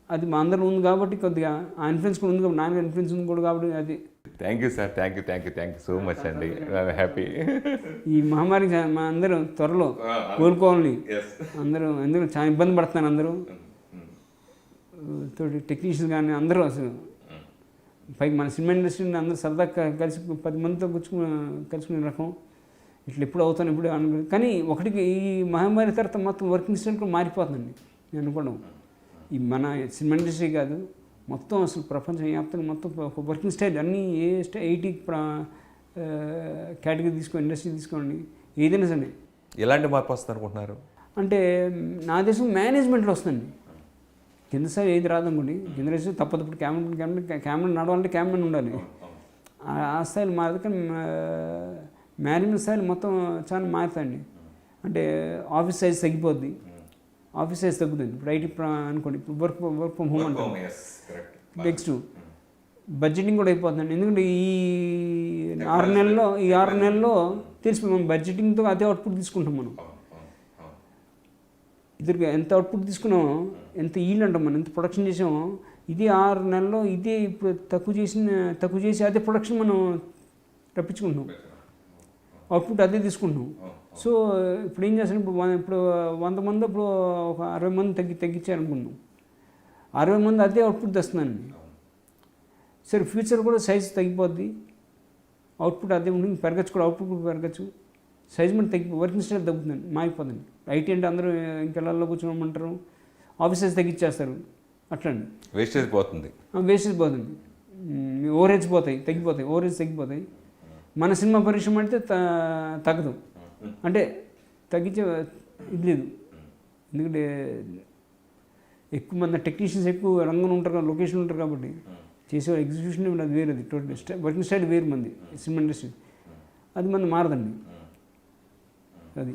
అది మా అందరిలో ఉంది కాబట్టి కొద్దిగా ఆ ఇన్ఫ్లుయెన్స్ కూడా ఉంది కాబట్టి, నాన్నగారి ఇన్ఫ్లుయెన్స్ ఉంది కూడా కాబట్టి. అది thank you sir, thank you so much అండి. హ్యాపీ. ఈ మహమ్మారికి మా అందరూ త్వరలో కోలుకోవాలని అందరూ చాలా ఇబ్బంది పడుతున్నారు. అందరూ తోటి టెక్నీషియన్స్ కానీ అందరూ అసలు పైకి మన సినిమా ఇండస్ట్రీని అందరూ సరదాగా కలిసి 10 మందితో కలుసుకునే రకం. ఇట్లా ఎప్పుడు అవుతాను ఎప్పుడు అనుకున్నాను. కానీ ఒకటికి ఈ మహమ్మారి తర్వాత మొత్తం వర్కింగ్ స్టైల్ కూడా మారిపోతుందండి. నేను అనుకోవడం ఈ మన సినిమా ఇండస్ట్రీ కాదు, మొత్తం అసలు ప్రపంచం వ్యాప్తంగా మొత్తం వర్కింగ్ స్టైల్ అన్నీ ఏ 80 కేటగిరీ తీసుకోండి, ఇండస్ట్రీ తీసుకోండి, ఏదైనా సరే. ఎలాంటి మార్పు వస్తుంది అనుకుంటున్నారు? అంటే నా దేశం మేనేజ్మెంట్లో వస్తుందండి. కింద స్థాయి ఏది రాదనుకోండి, కింద రేసి తప్పదు. కెమెరా నడవాలంటే కెమెరా ఉండాలి. ఆ స్థాయిలో మారదు. కానీ మేనేజ్మెంట్ స్థాయిలో మొత్తం చాలా మారుతాయండి. అంటే ఆఫీస్ సైజ్ తగ్గిపోద్ది, ఆఫీస్ సైజ్ తగ్గుతుంది. ఇప్పుడు ఐటీ అనుకోండి, ఇప్పుడు వర్క్ ఫ్రమ్ హోమ్ అంటారు. నెక్స్ట్ బడ్జెటింగ్ కూడా అయిపోతుందండి. ఎందుకంటే ఈ 6 నెలల్లో తెలిసిపోయి మనం బడ్జెటింగ్తో అదే అవుట్పుట్ తీసుకుంటాం. మనం ఇద్దరికి ఎంత అవుట్పుట్ తీసుకున్నామో, ఎంత ఈల్డ్ అంటాం, మనం ఎంత ప్రొడక్షన్ చేసామో, ఇది 6 నెలల్లో ఇదే ఇప్పుడు తక్కువ చేసి అదే ప్రొడక్షన్ మనం రప్పించుకుంటున్నాం. అవుట్పుట్ అదే తీసుకుంటున్నాం. సో ఇప్పుడు ఏం చేస్తాను, ఇప్పుడు 100 మంది ఇప్పుడు ఒక 60 మంది తగ్గించారనుకున్నాం. 60 మంది అదే అవుట్పుట్ తెస్తున్నాను. సరే ఫ్యూచర్ కూడా సైజ్ తగ్గిపోద్ది, అవుట్పుట్ అదే ఉంటుంది, పెరగచ్చు కూడా, అవుట్పుట్ కూడా పెరగచ్చు. సైజ్ మీద వర్కింగ్ స్టైల్ తగ్గుతుందండి, మారిపోతుంది. ఐటీ అంటే అందరూ ఇంకెళ్ళల్లో కూర్చోమంటారు, ఆఫీస్ సైజ్ తగ్గించేస్తారు. అట్లా అండి వేస్టేజ్ పోతుంది. ఓవరేజ్ తగ్గిపోతాయి. ఓవరేజ్ తగ్గిపోతాయి. మన సినిమా పరిశ్రమ అంటే తగ్గదు, అంటే తగ్గించే ఇది లేదు. ఎందుకంటే ఎక్కువ మంది టెక్నీషియన్స్ ఎక్కువ రంగంలో ఉంటారు, లొకేషన్ ఉంటారు కాబట్టి చేసే ఎగ్జిక్యూషన్ అది వేరేది. టోటల్ వర్కింగ్ స్టైల్ వేరు మంది సినిమా ఇండస్ట్రీ. అది మంది మారదండి. అది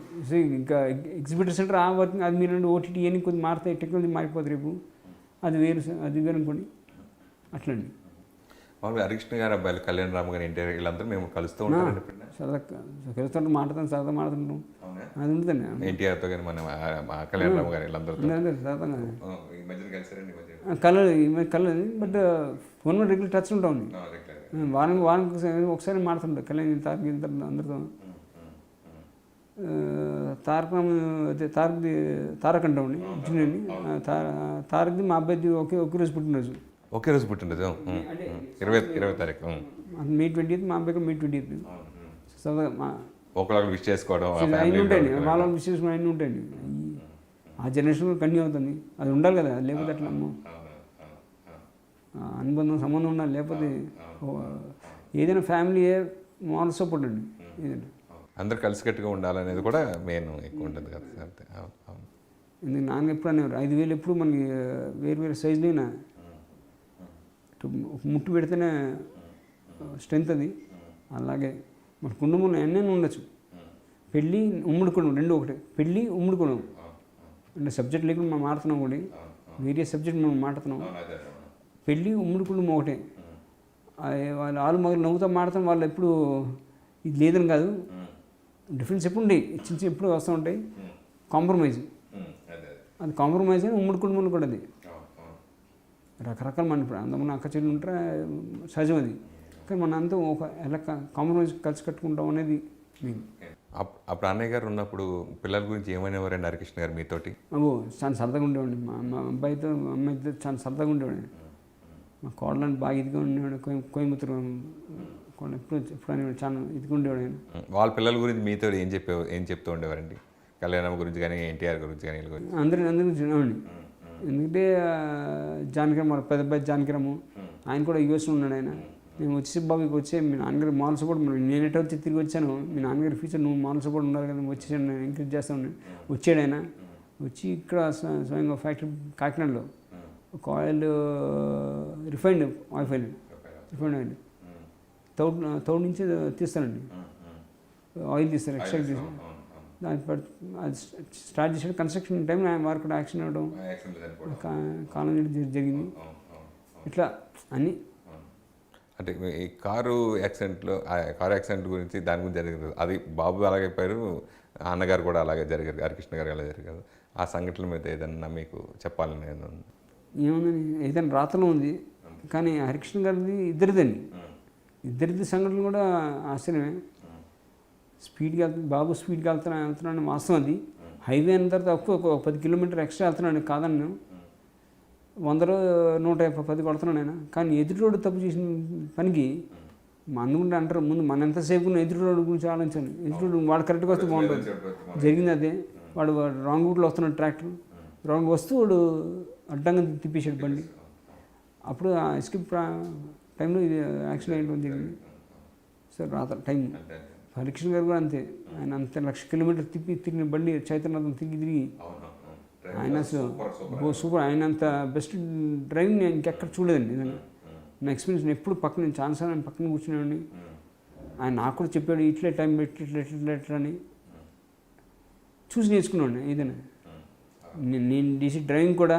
ఇంకా ఎగ్జిబిటర్ సెంటర్ ఆ వర్కింగ్ అది మీరు ఓటీటీ అని కొద్దిగా మారుతాయి, టెక్నాలజీ మారిపోతుంది. రేపు అది వేరు అనుకోండి. అట్లండి. మామూలుగా హరికృష్ణ గారు అబ్బాయిలు, కళ్యాణ్ రామ్ గారు, ఎన్టీఆర్ వీళ్ళందరూ మేము కలుస్తూ ఉంటాం, సరదా మాట్లాడుతుంటాం. అది ఉంటుందండి. ఎన్టీఆర్తో కానీ మన కళ్యాణ్ రామ్ గారు వీళ్ళందరూ కలదు. బట్ ఫోన్ మీద రెగ్యులర్ టచ్ ఉంటాం. వారానికి ఒకసారి మాట్లాడుతుంటాం కళ్యాణ్ అందరితో. తారక్ అంటామండి జూనియర్ని. తారక్ది మా అబ్బాయిది ఒకే రోజు పుట్టినరోజు. ఒకే రోజు పుట్టినరోజు 20 తారీఖు. May 20th, మా అబ్బాయికి May 20th. సరదాగా ఒకళ్ళు విష్ చేసుకోవడం అన్నీ ఉంటాయండి, వాళ్ళ విష్ చేసుకోవడం అన్నీ ఉంటాయండి. ఆ జనరేషన్ కంటిన్యూ అవుతుంది, అది ఉండాలి కదా, లేకపోతే అట్లా అనుబంధం సంబంధం ఉండాలి, లేకపోతే ఏదైనా ఫ్యామిలీ మారల్ సపోర్ట్ అండి ఏదైనా. అందరు కలిసికట్టుగా ఉండాలనేది కూడా మెయిన్ ఎక్కువ ఉంటుంది కదా సార్. అంతే. అవును, అవును. ఎందుకు నాన్న ఎప్పుడు అనేవారు 5,000 ఎప్పుడు మనకి వేరు వేరు సైజులైనా ముట్టు పెడితేనే స్ట్రెంత్ అది. అలాగే మన కుటుంబంలో ఎన్నైనా ఉండొచ్చు. పెళ్ళి ఉమ్మడి కుటుంబం రెండు ఒకటే, పెళ్ళి ఉమ్మడి కుటుంబం అంటే సబ్జెక్ట్ లేకుండా మనం మాడుతున్నాం కూడా, వేరే సబ్జెక్ట్ మనం మాట్లాడుతున్నాం. పెళ్ళి ఉమ్మడి కుటుంబం ఒకటే. వాళ్ళు మగలు నవ్వుతా మాడతాం, వాళ్ళు ఎప్పుడు ఇది లేదని కాదు, డిఫరెన్స్ ఎప్పుడు ఉంటాయి, చిన్న చిన్న ఎప్పుడు వస్తూ ఉంటాయి. కాంప్రమైజ్, అది కాంప్రమైజ్ అని ఉమ్మడి కుటుంబంలో కూడా అది రకరకాల మన ఇప్పుడు అందమైన అక్క చెల్లి ఉంటారా సహజం అది, కానీ మన అంతా ఒక ఎలా కాంప్రమైజ్ కలిసి కట్టుకుంటాం అనేది మెయిన్. అప్పుడు అన్నయ్య గారు ఉన్నప్పుడు పిల్లల గురించి ఏమనేవారండి హరికృష్ణ గారు మీతోటి? అబ్బో చాలా సరదాగా ఉండేవాడిని, మా అబ్బాయితో అమ్మాయితో చాలా సరదాగా ఉండేవాడిని. మా కోడలని బాగా ఇదిగా ఉండేవాడు, కోయంబత్తూరు ఎప్పుడు అనేవాడు, చాలా ఇదిగా ఉండేవాడు ఆయన. వాళ్ళ పిల్లల గురించి మీతో ఏం చెప్తూ ఉండేవారండి? కళ్యాణం గురించి కానీ, ఎన్టీఆర్ గురించి కానీ? అందరి చిన్నవాడిని. ఎందుకంటే జానకిరామ్ వాళ్ళ పెద్ద అబ్బాయి జానకిరాము, ఆయన కూడా యూఎస్లో ఉన్నాడు. ఆయన నేను వచ్చేసి బాబు ఇక వచ్చే మీ నాన్నగారు మాల్ సపోర్ట్, నేనేటో వచ్చి తిరిగి వచ్చాను, మీ నాన్నగారి ఫ్యూచర్ నువ్వు మాల్ సపోర్ట్ ఉన్నారు కదా, వచ్చేసాను నేను ఎంకరేజ్ చేస్తాను. వచ్చాడు ఆయన, వచ్చి ఇక్కడ స్వయంగా ఫ్యాక్టరీ కాకినాడలో ఒక ఆయిల్ రిఫైండ్ ఆయిల్ తౌడు నుంచి తీస్తానండి, ఆయిల్ తీస్తారు, ఎక్స్ట్రాక్ట్ తీస్తారు. దాని అది స్టార్ట్ చేసాడు. కన్స్ట్రక్షన్ టైంలో ఆయన వారు కూడా యాక్సిడెంట్ అవ్వడం, కాలం జరిగింది. ఇట్లా అన్నీ అంటే ఈ కారు యాక్సిడెంట్ గురించి దాని గురించి జరిగింది, అది బాబు అలాగే అయిపోయారు, అన్నగారు కూడా అలాగే జరిగారు, హరికృష్ణ గారు అలా జరిగారు. ఆ సంఘటనల మీద ఏదన్నా మీకు చెప్పాలని ఏముందని ఏదైనా రాతలో ఉంది, కానీ హరికృష్ణ గారిది ఇద్దరిది సంఘటనలు కూడా ఆశ్చర్యమే. స్పీడ్గా బాబు స్పీడ్గా వెళ్తున్నాడు వాస్తవం, అది హైవే అయిన తర్వాత ఒక 10 కిలోమీటర్ ఎక్స్ట్రా వెళ్తున్నాడు కాదని, 100 110 కొడుతున్నాడు ఆయన. కానీ ఎదుటి రోడ్డు తప్పు చేసిన పనికి అందుకుంటే అంటారు, ముందు మన ఎంతసేపు ఉన్న ఎదుటి రోడ్డు గురించి ఆలోచించాను. ఎదుటి రోడ్డు వాడు కరెక్ట్గా వస్తే బాగుంటుంది. జరిగింది అదే, వాడు రాంగ్ రూట్లో వస్తున్నాడు, ట్రాక్టర్ రాంగ్ వస్తూ వాడు అడ్డంగా తిప్పేసాడు బండి. అప్పుడు ఆ ఎస్కేప్ టైంలో ఇది యాక్సిడెంట్ జరిగింది సార్. రాత టైం హరికృష్ణ గారు కూడా అంతే, ఆయన అంతే 1,00,000 కిలోమీటర్ తిరిగిన బండి చైతన్యనాథం తిరిగి ఆయన అసలు సూపర్. ఆయన అంత బెస్ట్ డ్రైవింగ్ నేను ఇంకెక్కడ చూడలేదండి. నా ఎక్స్పీరియన్స్ నేను ఎప్పుడు పక్కన, నేను ఛాన్సార్ ఆయన పక్కన కూర్చునేవాడిని. ఆయన నాకు కూడా చెప్పాడు ఇట్లే టైం పెట్టి ఇట్లా అని, చూసి నేర్చుకున్నాను ఏదైనా. నేను చేసి డ్రైవింగ్ కూడా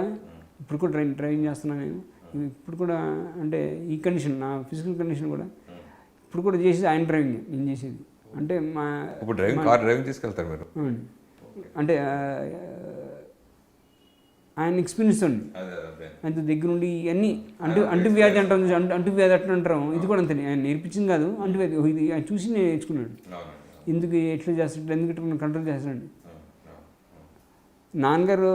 ఇప్పుడు కూడా డ్రైవింగ్ చేస్తున్నాను నేను ఇప్పుడు కూడా. అంటే ఈ కండిషన్, నా ఫిజికల్ కండిషన్ కూడా ఇప్పుడు కూడా చేసేది ఆయన డ్రైవింగ్ నేను చేసేది. అంటే మా ఇప్పుడు డ్రైవింగ్ తీసుకెళ్తారు మీరు? అంటే ఆయన ఎక్స్పీరియన్స్ అండి, ఆయన దగ్గర ఉండి ఇవన్నీ అంటువ్యాధి అంటాం, అంటువ్యాధి అట్లా అంటాం. ఇది కూడా అంతే, ఆయన నేర్పించింది కాదు, అంటువ్యాధి ఇది ఆయన చూసి నేను నేర్చుకున్నాడు. ఎందుకు ఎట్లా చేస్తాడు, ఎందుకు ఇట్లా కంట్రోల్ చేస్తాడు. నాన్నగారు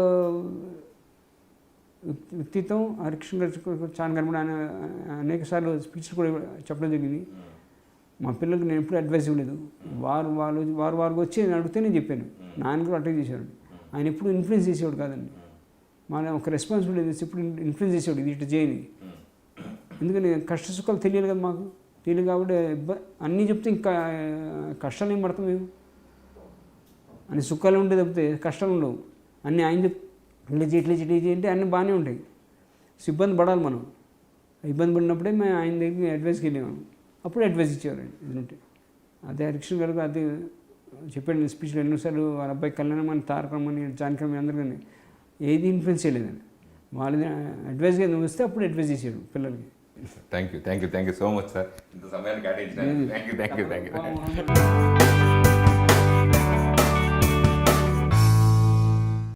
వ్యక్తిత్వం హరికృష్ణ గారు చాలా కనబడి ఆయన అనేక సార్లు స్పీచ్లు కూడా చెప్పడం జరిగింది. మా పిల్లలకి నేను ఎప్పుడు అడ్వైస్ ఇవ్వలేదు, వారు వచ్చి నేను అడిగితే నేను చెప్పాను. నాన్నగారు అటాక్ చేసేవాడు, ఆయన ఎప్పుడు ఇన్ఫ్లుయెన్స్ చేసేవాడు కాదండి. మన ఒక రెస్పాన్సిబిలిటీ ఎప్పుడు ఇన్ఫ్లుయెన్స్ చేసేవాడు, ఇది ఇట్లా చేయని. ఎందుకని కష్ట సుఖాలు తెలియాలి కదా మాకు, తెలియదు కాబట్టి అన్నీ చెప్తే ఇంకా కష్టాలు ఏం పడతాం మేము. అన్ని సుఖాలు ఉంటే తప్పితే కష్టాలు ఉండవు. అన్నీ ఆయన ఇట్లా అంటే అన్నీ బాగానే ఉంటాయి. ఇబ్బంది పడాలి మనం, ఇబ్బంది పడినప్పుడే మేము ఆయన దగ్గరికి అడ్వైస్కి వెళ్ళాము, అప్పుడు అడ్వైస్ ఇచ్చేవారండి. ఎందుకంటే అదే హరికృష్ణ గారు అదే చెప్పాడు నేను స్పీచ్లో ఎన్నోసార్లు, వాళ్ళ అబ్బాయి కళ్యాణం అని, తారకమని, జానకిరామ్ అందరికీ ఏది ఇన్ఫ్లుయెన్స్ చేయలేదండి. వాళ్ళని అడ్వైస్గా నువ్వు వస్తే అప్పుడు అడ్వైస్ చేసాడు పిల్లలకి. Thank you so much sir, ఇంత సమయాన్ని కేటాయించినందుకు. Thank you.